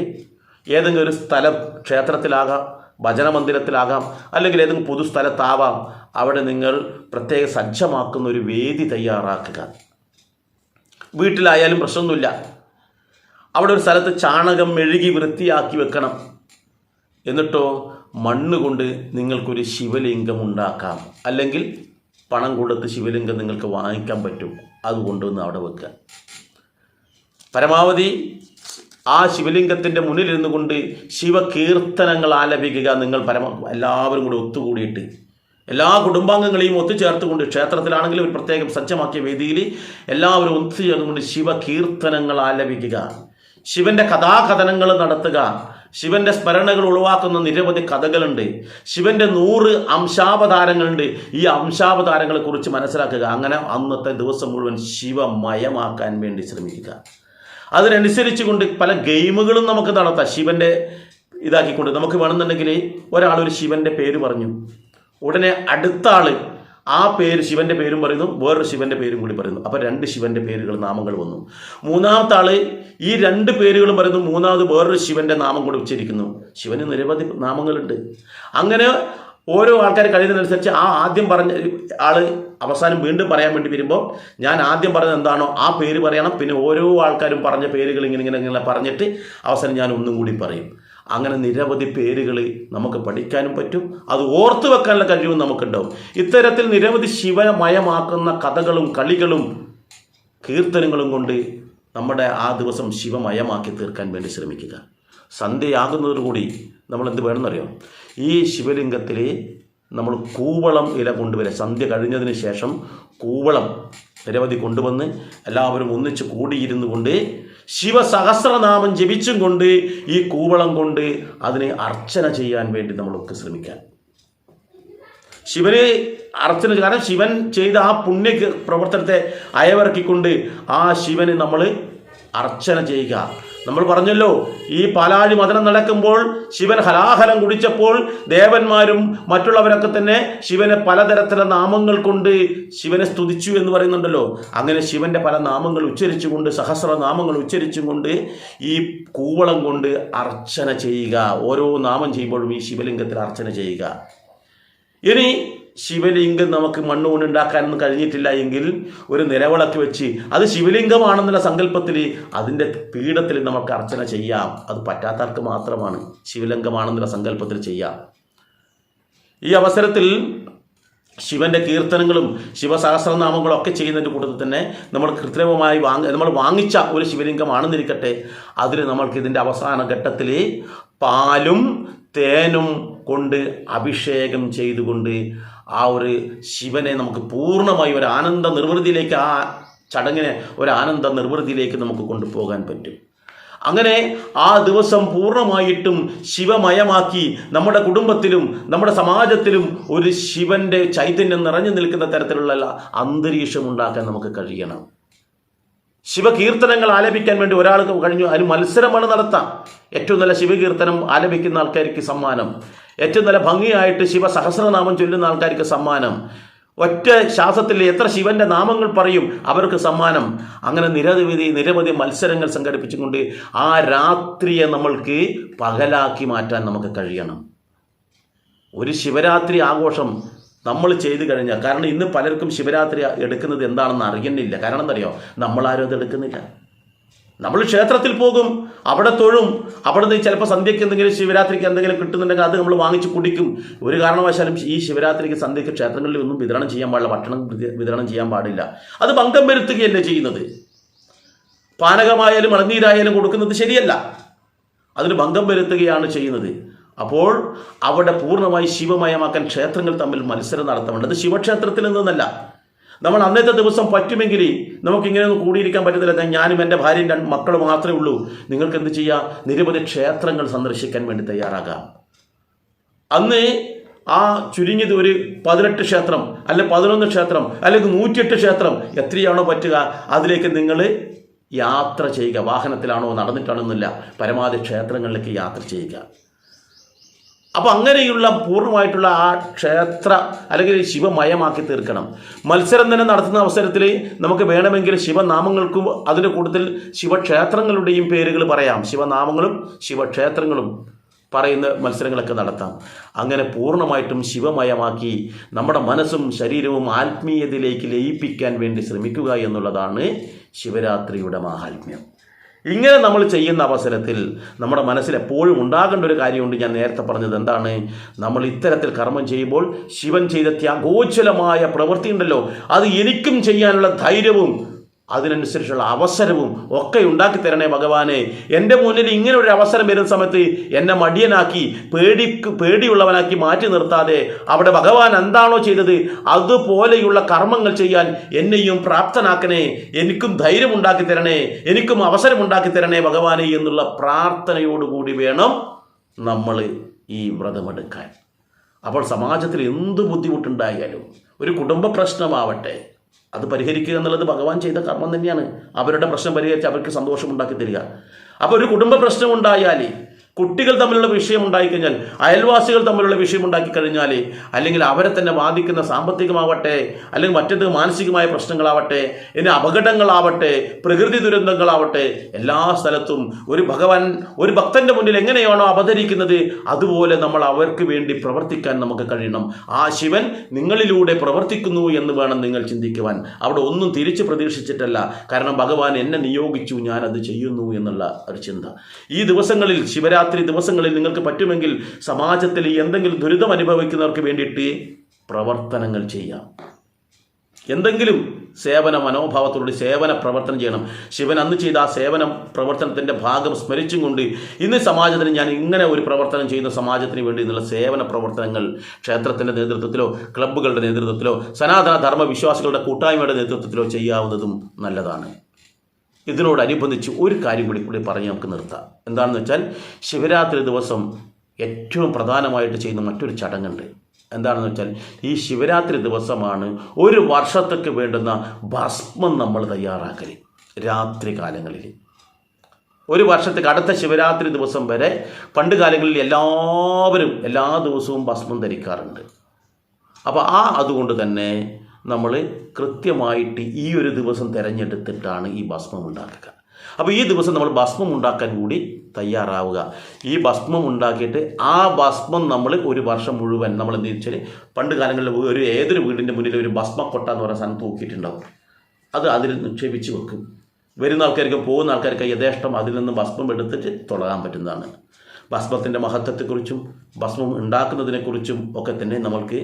ഏതെങ്കിലും ഒരു സ്ഥലം, ക്ഷേത്രത്തിലാകാം, ഭജന മന്ദിരത്തിലാകാം, അല്ലെങ്കിൽ ഏതെങ്കിലും പൊതുസ്ഥലത്താവാം, അവിടെ നിങ്ങൾ പ്രത്യേക സജ്ജമാക്കുന്ന ഒരു വേദി തയ്യാറാക്കുക. വീട്ടിലായാലും പ്രശ്നമൊന്നുമില്ല. അവിടെ ഒരു സ്ഥലത്ത് ചാണകം മെഴുകി വൃത്തിയാക്കി വെക്കണം. എന്നിട്ടോ മണ്ണ് കൊണ്ട് നിങ്ങൾക്കൊരു ശിവലിംഗം ഉണ്ടാക്കാം. അല്ലെങ്കിൽ പണം കൊടുത്ത് ശിവലിംഗം നിങ്ങൾക്ക് വാങ്ങിക്കാൻ പറ്റും. അത് കൊണ്ടുവന്ന് അവിടെ വെക്കുക. പരമാവധി ആ ശിവലിംഗത്തിൻ്റെ മുന്നിലിരുന്നു കൊണ്ട് ശിവകീർത്തനങ്ങൾ ആലപിക്കുക. നിങ്ങൾ എല്ലാവരും കൂടി ഒത്തുകൂടിയിട്ട് എല്ലാ കുടുംബാംഗങ്ങളെയും ഒത്തുചേർത്തുകൊണ്ട്, ക്ഷേത്രത്തിലാണെങ്കിലും ഒരു പ്രത്യേകം സജ്ജമാക്കിയ വേദിയിൽ എല്ലാവരും ഒത്തുചേർന്നുകൊണ്ട് ശിവകീർത്തനങ്ങൾ ആലപിക്കുക. ശിവൻ്റെ കഥാകഥനങ്ങൾ നടത്തുക. ശിവൻ്റെ സ്മരണകൾ ഉളവാക്കുന്ന നിരവധി കഥകളുണ്ട്. ശിവൻ്റെ 100 അംശാവതാരങ്ങളുണ്ട്. ഈ അംശാവതാരങ്ങളെ കുറിച്ച് മനസ്സിലാക്കുക. അങ്ങനെ അന്നത്തെ ദിവസം മുഴുവൻ ശിവമയമാക്കാൻ വേണ്ടി ശ്രമിക്കുക. അതിനനുസരിച്ച് കൊണ്ട് പല ഗെയിമുകളും നമുക്ക് നടത്താം. ശിവൻ്റെ ഇതാക്കിക്കൊണ്ട് നമുക്ക് വേണമെന്നുണ്ടെങ്കിൽ ഒരാളൊരു ശിവൻ്റെ പേര് പറഞ്ഞു, ഉടനെ അടുത്ത ആൾ ആ പേര് ശിവൻ്റെ പേരും പറയുന്നു, വേറൊരു ശിവൻ്റെ പേരും കൂടി പറയുന്നു. അപ്പോൾ 2 ശിവൻ്റെ പേരുകൾ നാമങ്ങൾ വന്നു. മൂന്നാമത്തെ ആൾ ഈ 2 പേരുകളും പറയുന്നു, മൂന്നാമത് വേറൊരു ശിവൻ്റെ നാമം കൂടി ഉച്ചരിക്കുന്നു. ശിവന് നിരവധി നാമങ്ങളുണ്ട്. അങ്ങനെ ഓരോ ആൾക്കാർ കഴിയുന്നതനുസരിച്ച് ആ ആദ്യം പറഞ്ഞ ആൾ അവസാനം വീണ്ടും പറയാൻ വേണ്ടി വരുമ്പോൾ ഞാൻ ആദ്യം പറഞ്ഞത് എന്താണോ ആ പേര് പറയണം. പിന്നെ ഓരോ ആൾക്കാരും പറഞ്ഞ പേരുകൾ ഇങ്ങനെ പറഞ്ഞിട്ട് അവസാനം ഞാൻ ഒന്നും കൂടി പറയും. അങ്ങനെ നിരവധി പേരുകൾ നമുക്ക് പഠിക്കാനും പറ്റും. അത് ഓർത്തു വെക്കാനുള്ള കഴിവും നമുക്കുണ്ടാവും. ഇത്തരത്തിൽ നിരവധി ശിവമയമാക്കുന്ന കഥകളും കളികളും കീർത്തനങ്ങളും കൊണ്ട് നമ്മുടെ ആ ദിവസം ശിവമയമാക്കി തീർക്കാൻ വേണ്ടി ശ്രമിക്കുക. സന്ധ്യയാകുന്നതോടുകൂടി നമ്മൾ എന്ത് വേണമെന്നറിയാം? ഈ ശിവലിംഗത്തിൽ നമ്മൾ കൂവളം ഇല കൊണ്ടുവരിക. സന്ധ്യ കഴിഞ്ഞതിന് ശേഷം കൂവളം നിരവധി കൊണ്ടുവന്ന് എല്ലാവരും ഒന്നിച്ച് കൂടിയിരുന്നു കൊണ്ട് ശിവസഹസ്രനാമം ജപിച്ചും കൊണ്ട് ഈ കൂവളം കൊണ്ട് അതിനെ അർച്ചന ചെയ്യാൻ വേണ്ടി നമ്മളൊക്കെ ശ്രമിക്കാൻ. ശിവന് അർച്ചന, കാരണം ശിവൻ ചെയ്ത ആ പുണ്യ പ്രവർത്തനത്തെ അയവിറക്കിക്കൊണ്ട് ആ ശിവന് നമ്മൾ അർച്ചന ചെയ്യുക. നമ്മൾ പറഞ്ഞല്ലോ, ഈ പാലാഴി മദനം നടക്കുമ്പോൾ ശിവൻ ഹലാഹലം കുടിച്ചപ്പോൾ ദേവന്മാരും മറ്റുള്ളവരൊക്കെ തന്നെ ശിവനെ പലതരത്തിലുള്ള നാമങ്ങൾ കൊണ്ട് ശിവനെ സ്തുതിച്ചു എന്ന് പറയുന്നുണ്ടല്ലോ. അങ്ങനെ ശിവന്റെ പല നാമങ്ങൾ ഉച്ചരിച്ചുകൊണ്ട്, സഹസ്രനാമങ്ങൾ ഉച്ചരിച്ചും കൊണ്ട് ഈ കൂവളം കൊണ്ട് അർച്ചന ചെയ്യുക. ഓരോ നാമം ചെയ്യുമ്പോഴും ഈ ശിവലിംഗത്തിൽ അർച്ചന ചെയ്യുക. ഇനി ശിവലിംഗം നമുക്ക് മണ്ണുകൊണ്ട് ഉണ്ടാക്കാനൊന്നും കഴിഞ്ഞിട്ടില്ല എങ്കിൽ ഒരു നിലവിളക്ക് വെച്ച് അത് ശിവലിംഗമാണെന്നുള്ള സങ്കല്പത്തിൽ അതിൻ്റെ പീഠത്തിൽ നമുക്ക് അർച്ചന ചെയ്യാം. അത് പറ്റാത്തവർക്ക് മാത്രമാണ് ശിവലിംഗമാണെന്നുള്ള സങ്കല്പത്തിൽ ചെയ്യാം. ഈ അവസരത്തിൽ ശിവൻ്റെ കീർത്തനങ്ങളും ശിവസഹസ്രനാമങ്ങളും ഒക്കെ ചെയ്യുന്നതിൻ്റെ കൂട്ടത്തിൽ തന്നെ നമ്മൾ കൃത്രിമമായി നമ്മൾ വാങ്ങിച്ച ഒരു ശിവലിംഗമാണെന്നിരിക്കട്ടെ, അതിന് നമ്മൾക്ക് ഇതിൻ്റെ അവസാന ഘട്ടത്തിൽ പാലും തേനും കൊണ്ട് അഭിഷേകം ചെയ്തുകൊണ്ട് ആ ഒരു ശിവനെ നമുക്ക് പൂർണ്ണമായി ഒരു ആനന്ദ നിർവൃതിയിലേക്ക്, ആ ചടങ്ങിനെ ഒരു ആനന്ദ നിർവൃതിയിലേക്ക് നമുക്ക് കൊണ്ടുപോകാൻ പറ്റും. അങ്ങനെ ആ ദിവസം പൂർണ്ണമായിട്ടും ശിവമയമാക്കി നമ്മുടെ കുടുംബത്തിലും നമ്മുടെ സമാജത്തിലും ഒരു ശിവന്റെ ചൈതന്യം നിറഞ്ഞു നിൽക്കുന്ന തരത്തിലുള്ള അന്തരീക്ഷം ഉണ്ടാക്കാൻ നമുക്ക് കഴിയണം. ശിവകീർത്തനങ്ങൾ ആലപിക്കാൻ വേണ്ടി ഒരാൾക്ക് കഴിഞ്ഞു, അതിന് മത്സരമാണ് നടത്താം. ഏറ്റവും നല്ല ശിവകീർത്തനം ആലപിക്കുന്ന ആൾക്കാർക്ക് സമ്മാനം, ഏറ്റവും നല്ല ഭംഗിയായിട്ട് ശിവസഹസ്രനാമം ചൊല്ലുന്ന ആൾക്കാർക്ക് സമ്മാനം, ഒറ്റ ശ്വാസത്തിൽ എത്ര ശിവന്റെ നാമങ്ങൾ പറയും അവർക്ക് സമ്മാനം. അങ്ങനെ നിരവധി മത്സരങ്ങൾ സംഘടിപ്പിച്ചുകൊണ്ട് ആ രാത്രിയെ നമ്മൾക്ക് പകലാക്കി മാറ്റാൻ നമുക്ക് കഴിയണം. ഒരു ശിവരാത്രി ആഘോഷം നമ്മൾ ചെയ്തു കഴിഞ്ഞാൽ, കാരണം ഇന്ന് പലർക്കും ശിവരാത്രി എടുക്കുന്നത് എന്താണെന്ന് അറിയുന്നില്ല. കാരണം എന്തറിയോ, നമ്മളാരും അത് എടുക്കുന്നില്ല. നമ്മൾ ക്ഷേത്രത്തിൽ പോകും, അവിടെ തൊഴും, അവിടെ നിന്ന് ചിലപ്പോൾ സന്ധ്യയ്ക്ക് എന്തെങ്കിലും ശിവരാത്രിക്ക് എന്തെങ്കിലും കിട്ടുന്നുണ്ടെങ്കിൽ അത് നമ്മൾ വാങ്ങിച്ച് കുടിക്കും. ഒരു കാരണവശാലും ഈ ശിവരാത്രിക്ക് സന്ധ്യയ്ക്ക് ക്ഷേത്രങ്ങളിൽ ഒന്നും വിതരണം ചെയ്യാൻ പാടില്ല, ഭക്ഷണം വിതരണം ചെയ്യാൻ പാടില്ല. അത് ഭംഗം വരുത്തുകയല്ലേ ചെയ്യുന്നത്. പാനകമായാലും ഇളനീരായാലും കൊടുക്കുന്നത് ശരിയല്ല, അതിന് ഭംഗം വരുത്തുകയാണ് ചെയ്യുന്നത്. അപ്പോൾ അവിടെ പൂർണ്ണമായി ശിവമയമാക്കാൻ ക്ഷേത്രങ്ങൾ തമ്മിൽ മത്സരം നടത്താറുണ്ട്. അത് ശിവക്ഷേത്രത്തിൽ നിന്നല്ല. നമ്മൾ അന്നത്തെ ദിവസം പറ്റുമെങ്കിൽ നമുക്കിങ്ങനെയൊന്നും കൂടിയിരിക്കാൻ പറ്റത്തില്ല, ഞാനും എൻ്റെ ഭാര്യയും 2 മക്കളും മാത്രമേ ഉള്ളൂ. നിങ്ങൾക്ക് എന്ത് ചെയ്യാം, നിരവധി ക്ഷേത്രങ്ങൾ സന്ദർശിക്കാൻ വേണ്ടി തയ്യാറാകാം. അന്ന് ആ ചുരുങ്ങിയത് ഒരു 18 ക്ഷേത്രം അല്ലെങ്കിൽ 11 ക്ഷേത്രം അല്ലെങ്കിൽ 108 ക്ഷേത്രം എത്രയാണോ പറ്റുക അതിലേക്ക് നിങ്ങൾ യാത്ര ചെയ്യുക. വാഹനത്തിലാണോ നടന്നിട്ടാണോ എന്നില്ല, പരമാവധി ക്ഷേത്രങ്ങളിലേക്ക് യാത്ര ചെയ്യുക. അപ്പോൾ അങ്ങനെയുള്ള പൂർണ്ണമായിട്ടുള്ള ആ ക്ഷേത്ര അല്ലെങ്കിൽ ശിവമയമാക്കി തീർക്കണം. മത്സരം തന്നെ നടത്തുന്ന അവസരത്തിൽ നമുക്ക് വേണമെങ്കിൽ ശിവനാമങ്ങൾക്കും അതിൻ്റെ കൂട്ടത്തിൽ ശിവക്ഷേത്രങ്ങളുടെയും പേരുകൾ പറയാം. ശിവനാമങ്ങളും ശിവക്ഷേത്രങ്ങളും പറയുന്ന മത്സരങ്ങളൊക്കെ നടത്താം. അങ്ങനെ പൂർണ്ണമായിട്ടും ശിവമയമാക്കി നമ്മുടെ മനസ്സും ശരീരവും ആത്മീയതയിലേക്ക് ലയിപ്പിക്കാൻ വേണ്ടി ശ്രമിക്കുക എന്നുള്ളതാണ് ശിവരാത്രിയുടെ മാഹാത്മ്യം. ഇങ്ങനെ നമ്മൾ ചെയ്യുന്ന അവസരത്തിൽ നമ്മുടെ മനസ്സിൽ എപ്പോഴും ഉണ്ടാകേണ്ട ഒരു കാര്യമുണ്ട്. ഞാൻ നേരത്തെ പറഞ്ഞത് എന്താണ്, നമ്മൾ ഇത്തരത്തിൽ കർമ്മം ചെയ്യുമ്പോൾ ശിവൻ ചെയ്ത ത്യാഗോജ്വലമായ പ്രവൃത്തി ഉണ്ടല്ലോ, അത് എനിക്കും ചെയ്യാനുള്ള ധൈര്യവും അതിനനുസരിച്ചുള്ള അവസരവും ഒക്കെ ഉണ്ടാക്കി തരണേ ഭഗവാനെ. എൻ്റെ മുന്നിൽ ഇങ്ങനെ ഒരു അവസരം വരുന്ന സമയത്ത് എന്നെ മടിയനാക്കി പേടിയുള്ളവനാക്കി മാറ്റി നിർത്താതെ അവിടെ ഭഗവാൻ എന്താണോ ചെയ്തത് അതുപോലെയുള്ള കർമ്മങ്ങൾ ചെയ്യാൻ എന്നെയും പ്രാപ്തനാക്കണേ, എനിക്കും ധൈര്യം ഉണ്ടാക്കി തരണേ, എനിക്കും അവസരം ഉണ്ടാക്കി തരണേ ഭഗവാനെ എന്നുള്ള പ്രാർത്ഥനയോടുകൂടി വേണം നമ്മൾ ഈ വ്രതമെടുക്കാൻ. അപ്പോൾ സമാജത്തിൽ എന്ത് ബുദ്ധിമുട്ടുണ്ടായാലും, ഒരു കുടുംബ പ്രശ്നമാവട്ടെ, അത് പരിഹരിക്കുക എന്നുള്ളത് ഭഗവാൻ ചെയ്ത കർമ്മം തന്നെയാണ്. അവരുടെ പ്രശ്നം പരിഹരിച്ച് അവർക്ക് സന്തോഷമുണ്ടാക്കി തരിക. അപ്പോൾ ഒരു കുടുംബ പ്രശ്നം ഉണ്ടായാൽ, കുട്ടികൾ തമ്മിലുള്ള വിഷയം ഉണ്ടായിക്കഴിഞ്ഞാൽ, അയൽവാസികൾ തമ്മിലുള്ള വിഷയം ഉണ്ടാക്കി കഴിഞ്ഞാൽ, അല്ലെങ്കിൽ അവരെ തന്നെ ബാധിക്കുന്ന സാമ്പത്തികമാവട്ടെ, അല്ലെങ്കിൽ മറ്റേത് മാനസികമായ പ്രശ്നങ്ങളാവട്ടെ, ഇനി അപകടങ്ങളാവട്ടെ, പ്രകൃതി ദുരന്തങ്ങളാവട്ടെ, എല്ലാ സ്ഥലത്തും ഒരു ഭക്തന്റെ മുന്നിൽ എങ്ങനെയാണോ അവതരിക്കുന്നത് അതുപോലെ നമ്മൾ അവർക്ക് വേണ്ടി പ്രവർത്തിക്കാൻ നമുക്ക് കഴിയണം. ആ ശിവൻ നിങ്ങളിലൂടെ പ്രവർത്തിക്കുന്നു എന്ന് വേണം നിങ്ങൾ ചിന്തിക്കുവാൻ. അവിടെ ഒന്നും തിരിച്ചു പ്രതീക്ഷിച്ചിട്ടല്ല, കാരണം ഭഗവാൻ എന്നെ നിയോഗിച്ചു, ഞാനത് ചെയ്യുന്നു എന്നുള്ള ഒരു ചിന്ത. ഈ ദിവസങ്ങളിൽ ശിവരാത്രി ദിവസങ്ങളിൽ നിങ്ങൾക്ക് പറ്റുമെങ്കിൽ സമാജത്തിൽ എന്തെങ്കിലും ദുരിതം അനുഭവിക്കുന്നവർക്ക് വേണ്ടിയിട്ട് പ്രവർത്തനങ്ങൾ ചെയ്യാം. എന്തെങ്കിലും സേവന മനോഭാവത്തോടെ സേവന പ്രവർത്തനം ചെയ്യണം. ശിവൻ അന്ന് ചെയ്ത ആ സേവന പ്രവർത്തനത്തിൻ്റെ ഭാഗം സ്മരിച്ചും കൊണ്ട് ഇന്ന് സമാജത്തിന് ഞാൻ ഇങ്ങനെ ഒരു പ്രവർത്തനം ചെയ്യുന്ന സമാജത്തിന് വേണ്ടി എന്നുള്ള സേവന പ്രവർത്തനങ്ങൾ ക്ഷേത്രത്തിൻ്റെ നേതൃത്വത്തിലോ ക്ലബ്ബുകളുടെ നേതൃത്വത്തിലോ സനാതന ധർമ്മ വിശ്വാസികളുടെ കൂട്ടായ്മയുടെ നേതൃത്വത്തിലോ ചെയ്യാവുന്നതും നല്ലതാണ്. ഇതിനോടനുബന്ധിച്ച് ഒരു കാര്യം കൂടി പറഞ്ഞ് നമുക്ക് നിർത്താം. എന്താണെന്ന് വെച്ചാൽ, ശിവരാത്രി ദിവസം ഏറ്റവും പ്രധാനമായിട്ട് ചെയ്യുന്ന മറ്റൊരു ചടങ്ങുണ്ട്. എന്താണെന്ന് വെച്ചാൽ, ഈ ശിവരാത്രി ദിവസമാണ് ഒരു വർഷത്തേക്ക് വേണ്ടുന്ന ഭസ്മം നമ്മൾ തയ്യാറാക്കൽ. രാത്രി കാലങ്ങളിൽ ഒരു വർഷത്തേക്ക് അടുത്ത ശിവരാത്രി ദിവസം വരെ പണ്ട് കാലങ്ങളിൽ എല്ലാവരും എല്ലാ ദിവസവും ഭസ്മം ധരിക്കാറുണ്ട്. അപ്പോൾ അതുകൊണ്ട് തന്നെ നമ്മൾ കൃത്യമായിട്ട് ഈ ഒരു ദിവസം തിരഞ്ഞെടുത്തിട്ടാണ് ഈ ഭസ്മം ഉണ്ടാക്കുക. അപ്പോൾ ഈ ദിവസം നമ്മൾ ഭസ്മം ഉണ്ടാക്കാൻ കൂടി തയ്യാറാവുക. ഈ ഭസ്മം ഉണ്ടാക്കിയിട്ട് ആ ഭസ്മം നമ്മൾ ഒരു വർഷം മുഴുവൻ നമ്മൾ എന്ത് വെച്ചാൽ, പണ്ട് കാലങ്ങളിൽ ഏതൊരു വീടിൻ്റെ മുന്നിൽ ഒരു ഭസ്മക്കൊട്ട എന്ന് പറയുന്ന സാധനം തൂക്കിയിട്ടുണ്ടാവും. അത് അതിൽ നിക്ഷേപിച്ച് വെക്കും. വരുന്ന ആൾക്കാർക്ക് പോകുന്ന ആൾക്കാർക്ക് യഥേഷ്ടം അതിൽ നിന്ന് ഭസ്മം എടുത്തിട്ട് തൊഴാൻ പറ്റുന്നതാണ്. ഭസ്മത്തിൻ്റെ മഹത്വത്തെക്കുറിച്ചും ഭസ്മം ഉണ്ടാക്കുന്നതിനെക്കുറിച്ചും ഒക്കെ തന്നെ നമ്മൾക്ക്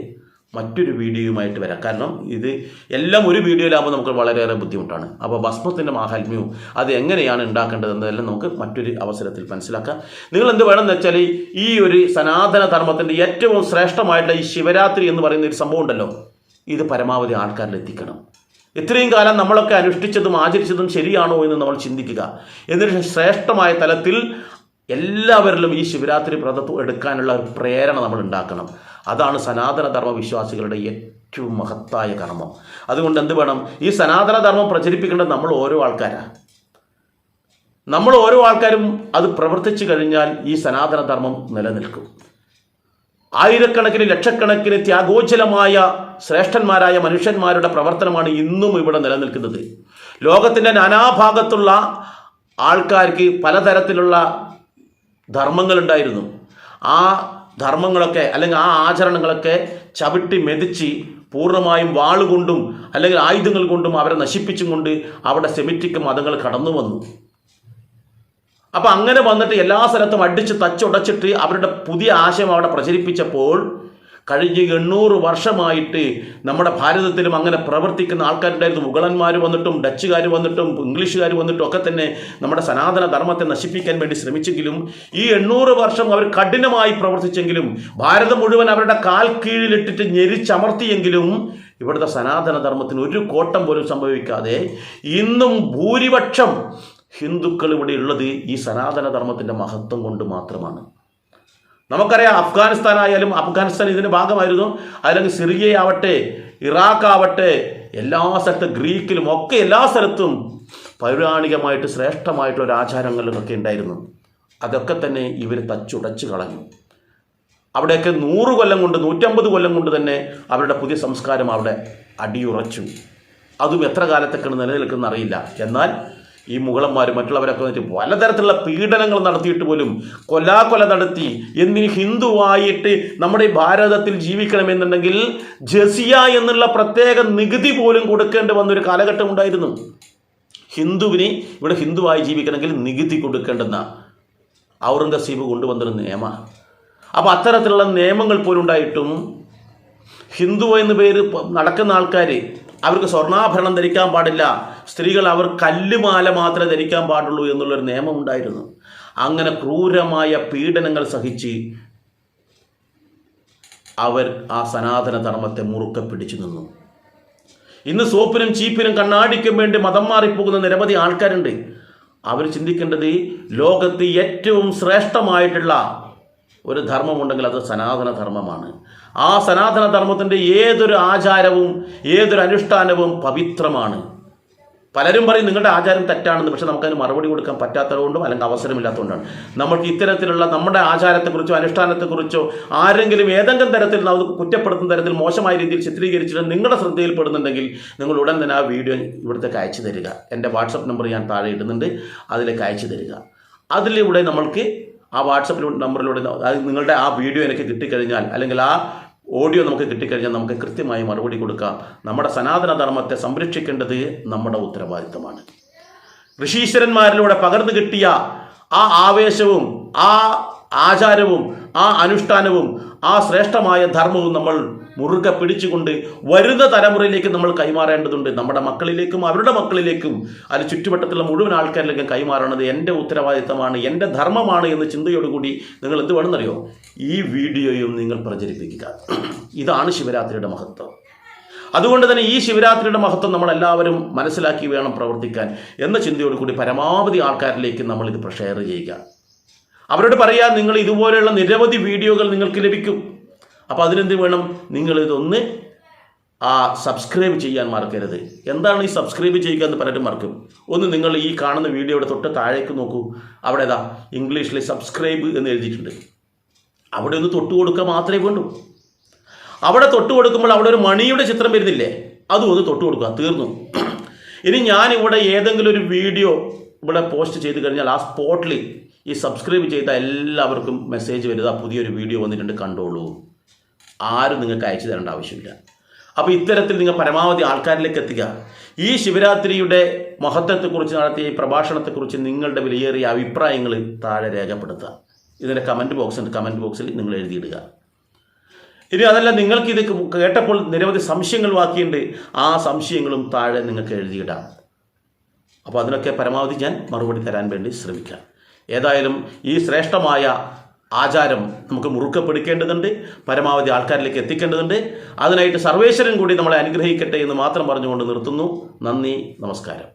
മറ്റൊരു വീഡിയോയുമായിട്ട് വരാം. കാരണം ഇത് എല്ലാം ഒരു വീഡിയോയിലാകുമ്പോൾ നമുക്ക് വളരെയേറെ ബുദ്ധിമുട്ടാണ്. അപ്പോൾ ഭസ്മത്തിൻ്റെ മാഹാത്മ്യവും അത് എങ്ങനെയാണ് ഉണ്ടാക്കേണ്ടത് എന്നതെല്ലാം നമുക്ക് മറ്റൊരു അവസരത്തിൽ മനസ്സിലാക്കാം. നിങ്ങൾ എന്ത് വേണമെന്ന് വെച്ചാൽ, ഈ ഒരു സനാതന ധർമ്മത്തിൻ്റെ ഏറ്റവും ശ്രേഷ്ഠമായിട്ടുള്ള ഈ ശിവരാത്രി എന്ന് പറയുന്ന ഒരു സംഭവം ഉണ്ടല്ലോ, ഇത് പരമാവധി ആൾക്കാരിൽ എത്തിക്കണം. ഇത്രയും കാലം നമ്മളൊക്കെ അനുഷ്ഠിച്ചതും ആചരിച്ചതും ശരിയാണോ എന്ന് നമ്മൾ ചിന്തിക്കുക. എന്നിട്ട് ശ്രേഷ്ഠമായ തലത്തിൽ എല്ലാവരിലും ഈ ശിവരാത്രി വ്രതം എടുക്കാനുള്ള ഒരു പ്രേരണ നമ്മൾ ഉണ്ടാക്കണം. അതാണ് സനാതനധർമ്മ വിശ്വാസികളുടെ ഏറ്റവും മഹത്തായ കർമ്മം. അതുകൊണ്ട് എന്ത് വേണം? ഈ സനാതനധർമ്മം പ്രചരിപ്പിക്കേണ്ടത് നമ്മൾ ഓരോ ആൾക്കാരും അത് പ്രവർത്തിച്ചു കഴിഞ്ഞാൽ ഈ സനാതനധർമ്മം നിലനിൽക്കും. ആയിരക്കണക്കിന് ലക്ഷക്കണക്കിന് ത്യാഗോജ്ജലമായ ശ്രേഷ്ഠന്മാരായ മനുഷ്യന്മാരുടെ പ്രവർത്തനമാണ് ഇന്നും ഇവിടെ നിലനിൽക്കുന്നത്. ലോകത്തിൻ്റെ നാനാഭാഗത്തുള്ള ആൾക്കാർക്ക് പലതരത്തിലുള്ള ധർമ്മങ്ങളുണ്ടായിരുന്നു. ആ ധർമ്മങ്ങളൊക്കെ അല്ലെങ്കിൽ ആ ആചരണങ്ങളൊക്കെ ചവിട്ടി മെതിച്ച് പൂർണ്ണമായും വാളുകൊണ്ടും അല്ലെങ്കിൽ ആയുധങ്ങൾ കൊണ്ടും അവരെ നശിപ്പിച്ചും കൊണ്ട് അവിടെ സെമിറ്റിക് മതങ്ങൾ കടന്നു വന്നു. അപ്പം അങ്ങനെ വന്നിട്ട് എല്ലാ സ്ഥലത്തും അടിച്ച് തച്ചുടച്ചിട്ട് അവരുടെ പുതിയ ആശയം അവിടെ പ്രചരിപ്പിച്ചപ്പോൾ കഴിഞ്ഞ 800 വർഷമായിട്ട് നമ്മുടെ ഭാരതത്തിലും അങ്ങനെ പ്രവർത്തിക്കുന്ന ആൾക്കാരുണ്ടായിരുന്നു. മുഗളന്മാർ വന്നിട്ടും ഡച്ചുകാർ വന്നിട്ടും ഇംഗ്ലീഷുകാർ വന്നിട്ടും ഒക്കെ തന്നെ നമ്മുടെ സനാതന ധർമ്മത്തെ നശിപ്പിക്കാൻ വേണ്ടി ശ്രമിച്ചെങ്കിലും ഈ 800 വർഷം അവർ കഠിനമായി പ്രവർത്തിച്ചെങ്കിലും ഭാരതം മുഴുവൻ അവരുടെ കാൽ കീഴിലിട്ടിട്ട് ഞെരിച്ചമർത്തിയെങ്കിലും ഇവിടുത്തെ സനാതന ധർമ്മത്തിന് ഒരു കോട്ടം പോലും സംഭവിക്കാതെ ഇന്നും ഭൂരിപക്ഷം ഹിന്ദുക്കൾ ഇവിടെ ഉള്ളത് ഈ സനാതന ധർമ്മത്തിൻ്റെ മഹത്വം കൊണ്ട് മാത്രമാണ്. നമുക്കറിയാം, അഫ്ഗാനിസ്ഥാൻ ഇതിൻ്റെ ഭാഗമായിരുന്നു. അല്ലെങ്കിൽ സിറിയ ആവട്ടെ, ഇറാഖ് ആവട്ടെ, എല്ലാ സ്ഥലത്തും ഗ്രീക്കിലും ഒക്കെ എല്ലാ സ്ഥലത്തും പൗരാണികമായിട്ട് ശ്രേഷ്ഠമായിട്ടുള്ള ആചാരങ്ങളിലൊക്കെ ഉണ്ടായിരുന്നു. അതൊക്കെ തന്നെ ഇവർ തച്ചുടച്ച് കളഞ്ഞു. അവിടെയൊക്കെ 100 കൊല്ലം കൊണ്ട് 150 കൊല്ലം കൊണ്ട് തന്നെ അവരുടെ പുതിയ സംസ്കാരം അവിടെ അടിയുറച്ചു. അതും എത്ര കാലത്തൊക്കെയാണ് നിലനിൽക്കുന്ന അറിയില്ല. എന്നാൽ ഈ മുഗളന്മാരും മറ്റുള്ളവരൊക്കെ വന്നിട്ട് പലതരത്തിലുള്ള പീഡനങ്ങൾ നടത്തിയിട്ട് പോലും കൊല നടത്തി എന്തിന് ഹിന്ദുവായിട്ട് നമ്മുടെ ഈ ഭാരതത്തിൽ ജീവിക്കണമെന്നുണ്ടെങ്കിൽ ജസിയ എന്നുള്ള പ്രത്യേക നികുതി പോലും കൊടുക്കേണ്ടി വന്നൊരു കാലഘട്ടം ഉണ്ടായിരുന്നു. ഹിന്ദുവിന് ഇവിടെ ഹിന്ദുവായി ജീവിക്കണമെങ്കിൽ നികുതി കൊടുക്കേണ്ടെന്ന ഔറംഗസീബ് കൊണ്ടുവന്നൊരു നിയമം. അപ്പോൾ അത്തരത്തിലുള്ള നിയമങ്ങൾ പോലും ഉണ്ടായിട്ടും ഹിന്ദു എന്ന് പേര് നടക്കുന്ന ആൾക്കാർ അവർക്ക് സ്വർണ്ണാഭരണം ധരിക്കാൻ പാടില്ല, സ്ത്രീകൾ അവർ കല്ലുമാല മാത്രമേ ധരിക്കാൻ പാടുള്ളൂ എന്നുള്ളൊരു നിയമം ഉണ്ടായിരുന്നു. അങ്ങനെ ക്രൂരമായ പീഡനങ്ങൾ സഹിച്ച് അവർ ആ സനാതന ധർമ്മത്തെ മുറുക്കെ പിടിച്ചു നിന്നു. ഇന്ന് സോപ്പിനും ചീപ്പിനും കണ്ണാടിക്കും വേണ്ടി മതം മാറിപ്പോകുന്ന നിരവധി ആൾക്കാരുണ്ട്. അവർ ചിന്തിക്കേണ്ടത് ലോകത്ത് ഏറ്റവും ശ്രേഷ്ഠമായിട്ടുള്ള ഒരു ധർമ്മമുണ്ടെങ്കിൽ അത് സനാതന ധർമ്മമാണ്. ആ സനാതന ധർമ്മത്തിൻ്റെ ഏതൊരു ആചാരവും ഏതൊരു അനുഷ്ഠാനവും പവിത്രമാണ്. പലരും പറയും നിങ്ങളുടെ ആചാരം തെറ്റാണെന്ന്. പക്ഷെ നമുക്കതിന് മറുപടി കൊടുക്കാൻ പറ്റാത്തതുകൊണ്ടും അല്ലെങ്കിൽ അവസരമില്ലാത്തതുകൊണ്ടാണ്. നമുക്ക് ഇത്തരത്തിലുള്ള നമ്മുടെ ആചാരത്തെക്കുറിച്ചോ അനുഷ്ഠാനത്തെക്കുറിച്ചോ ആരെങ്കിലും ഏതെങ്കിലും തരത്തിൽ അത് കുറ്റപ്പെടുത്തുന്ന തരത്തിൽ മോശമായ രീതിയിൽ ചിത്രീകരിച്ചിട്ട് നിങ്ങളുടെ ശ്രദ്ധയിൽപ്പെടുന്നുണ്ടെങ്കിൽ നിങ്ങൾ ഉടൻ തന്നെ ആ വീഡിയോ ഇവിടത്തേക്ക് അയച്ചു തരിക. എൻ്റെ വാട്സപ്പ് നമ്പർ ഞാൻ താഴെ ഇടുന്നുണ്ട്, അതിലേക്ക് അയച്ചു തരിക. അതിലൂടെ നമ്മൾക്ക് ആ വാട്സപ്പ് നമ്പറിലൂടെ നിങ്ങളുടെ ആ വീഡിയോ എനിക്ക് കിട്ടിക്കഴിഞ്ഞാൽ അല്ലെങ്കിൽ ആ ഓഡിയോ നമുക്ക് കിട്ടിക്കഴിഞ്ഞാൽ നമുക്ക് കൃത്യമായി മറുപടി കൊടുക്കാം. നമ്മുടെ സനാതന ധർമ്മത്തെ സംരക്ഷിക്കേണ്ടത് നമ്മുടെ ഉത്തരവാദിത്തമാണ്. ഋഷീശ്വരന്മാരിലൂടെ പകർന്നു കിട്ടിയ ആ ആവേശവും ആ ആചാരവും ആ അനുഷ്ഠാനവും ആ ശ്രേഷ്ഠമായ ധർമ്മവും നമ്മൾ മുറുകെ പിടിച്ചുകൊണ്ട് വരുന്ന തലമുറയിലേക്ക് നമ്മൾ കൈമാറേണ്ടതുണ്ട്. നമ്മുടെ മക്കളിലേക്കും അവരുടെ മക്കളിലേക്കും അത് ചുറ്റുവട്ടത്തുള്ള മുഴുവൻ ആൾക്കാരിലേക്കും കൈമാറേണ്ടത് എൻ്റെ ഉത്തരവാദിത്തമാണ്, എൻ്റെ ധർമ്മമാണ് എന്ന ചിന്തയോടുകൂടി നിങ്ങൾ എന്ത് വേണമെന്നറിയോ? ഈ വീഡിയോയും നിങ്ങൾ പ്രചരിപ്പിക്കുക. ഇതാണ് ശിവരാത്രിയുടെ മഹത്വം. അതുകൊണ്ട് തന്നെ ഈ ശിവരാത്രിയുടെ മഹത്വം നമ്മളെല്ലാവരും മനസ്സിലാക്കി വേണം പ്രവർത്തിക്കാൻ എന്ന ചിന്തയോടുകൂടി പരമാവധി ആൾക്കാരിലേക്ക് നമ്മളിത് ഷെയർ ചെയ്യുക. അവരോട് പറയാം, നിങ്ങൾ ഇതുപോലെയുള്ള നിരവധി വീഡിയോകൾ നിങ്ങൾക്ക് ലഭിക്കും. അപ്പോൾ അതിനെന്ത് വേണം? നിങ്ങളിതൊന്ന് സബ്സ്ക്രൈബ് ചെയ്യാൻ മറക്കരുത്. എന്താണ് ഈ സബ്സ്ക്രൈബ് ചെയ്യുക എന്ന് പലരും മറക്കും. ഒന്ന് നിങ്ങൾ ഈ കാണുന്ന വീഡിയോയുടെ തൊട്ട് താഴേക്ക് നോക്കൂ. അവിടെ ഇംഗ്ലീഷിൽ സബ്സ്ക്രൈബ് എന്ന് എഴുതിയിട്ടുണ്ട്. അവിടെ ഒന്ന് തൊട്ട് കൊടുക്കുക മാത്രമേ വേണ്ടൂ. അവിടെ തൊട്ട് കൊടുക്കുമ്പോൾ അവിടെ ഒരു മണിയുടെ ചിത്രം വരുന്നില്ലേ, അതും ഒന്ന് തൊട്ട് കൊടുക്കുക, തീർന്നു. ഇനി ഞാനിവിടെ ഏതെങ്കിലും ഒരു വീഡിയോ ഇവിടെ പോസ്റ്റ് ചെയ്ത് കഴിഞ്ഞാൽ ആ സ്പോട്ടിൽ ഈ സബ്സ്ക്രൈബ് ചെയ്ത എല്ലാവർക്കും മെസ്സേജ് വരിക, പുതിയൊരു വീഡിയോ വന്നിട്ടുണ്ട് കണ്ടോളൂ. ആരും നിങ്ങൾക്ക് അയച്ചു തരേണ്ട ആവശ്യമില്ല. അപ്പോൾ ഇത്തരത്തിൽ നിങ്ങൾ പരമാവധി ആൾക്കാരിലേക്ക് എത്തിക്കുക. ഈ ശിവരാത്രിയുടെ മഹത്വത്തെക്കുറിച്ച് നടത്തിയ ഈ പ്രഭാഷണത്തെക്കുറിച്ച് നിങ്ങളുടെ വിലയേറിയ അഭിപ്രായങ്ങൾ താഴെ രേഖപ്പെടുത്തുക. ഇതിൻ്റെ കമൻറ്റ് ബോക്സിൽ നിങ്ങൾ എഴുതിയിടുക. ഇനി അതല്ല, നിങ്ങൾക്കിത് കേട്ടപ്പോൾ നിരവധി സംശയങ്ങൾ ബാക്കിയുണ്ട്, ആ സംശയങ്ങളും താഴെ നിങ്ങൾക്ക് എഴുതിയിടാം. അപ്പോൾ അതിനൊക്കെ പരമാവധി ഞാൻ മറുപടി തരാൻ വേണ്ടി ശ്രമിക്കാം. ഏതായാലും ഈ ശ്രേഷ്ഠമായ ആചാരം നമുക്ക് മുറുക്കെ പിടിക്കേണ്ടതുണ്ട്, പരമാവധി ആൾക്കാരിലേക്ക് എത്തിക്കേണ്ടതുണ്ട്. അതിനായിട്ട് സർവേശ്വരൻ കൂടി നമ്മളെ അനുഗ്രഹിക്കട്ടെ എന്ന് മാത്രം പറഞ്ഞുകൊണ്ട് നിർത്തുന്നു. നന്ദി, നമസ്കാരം.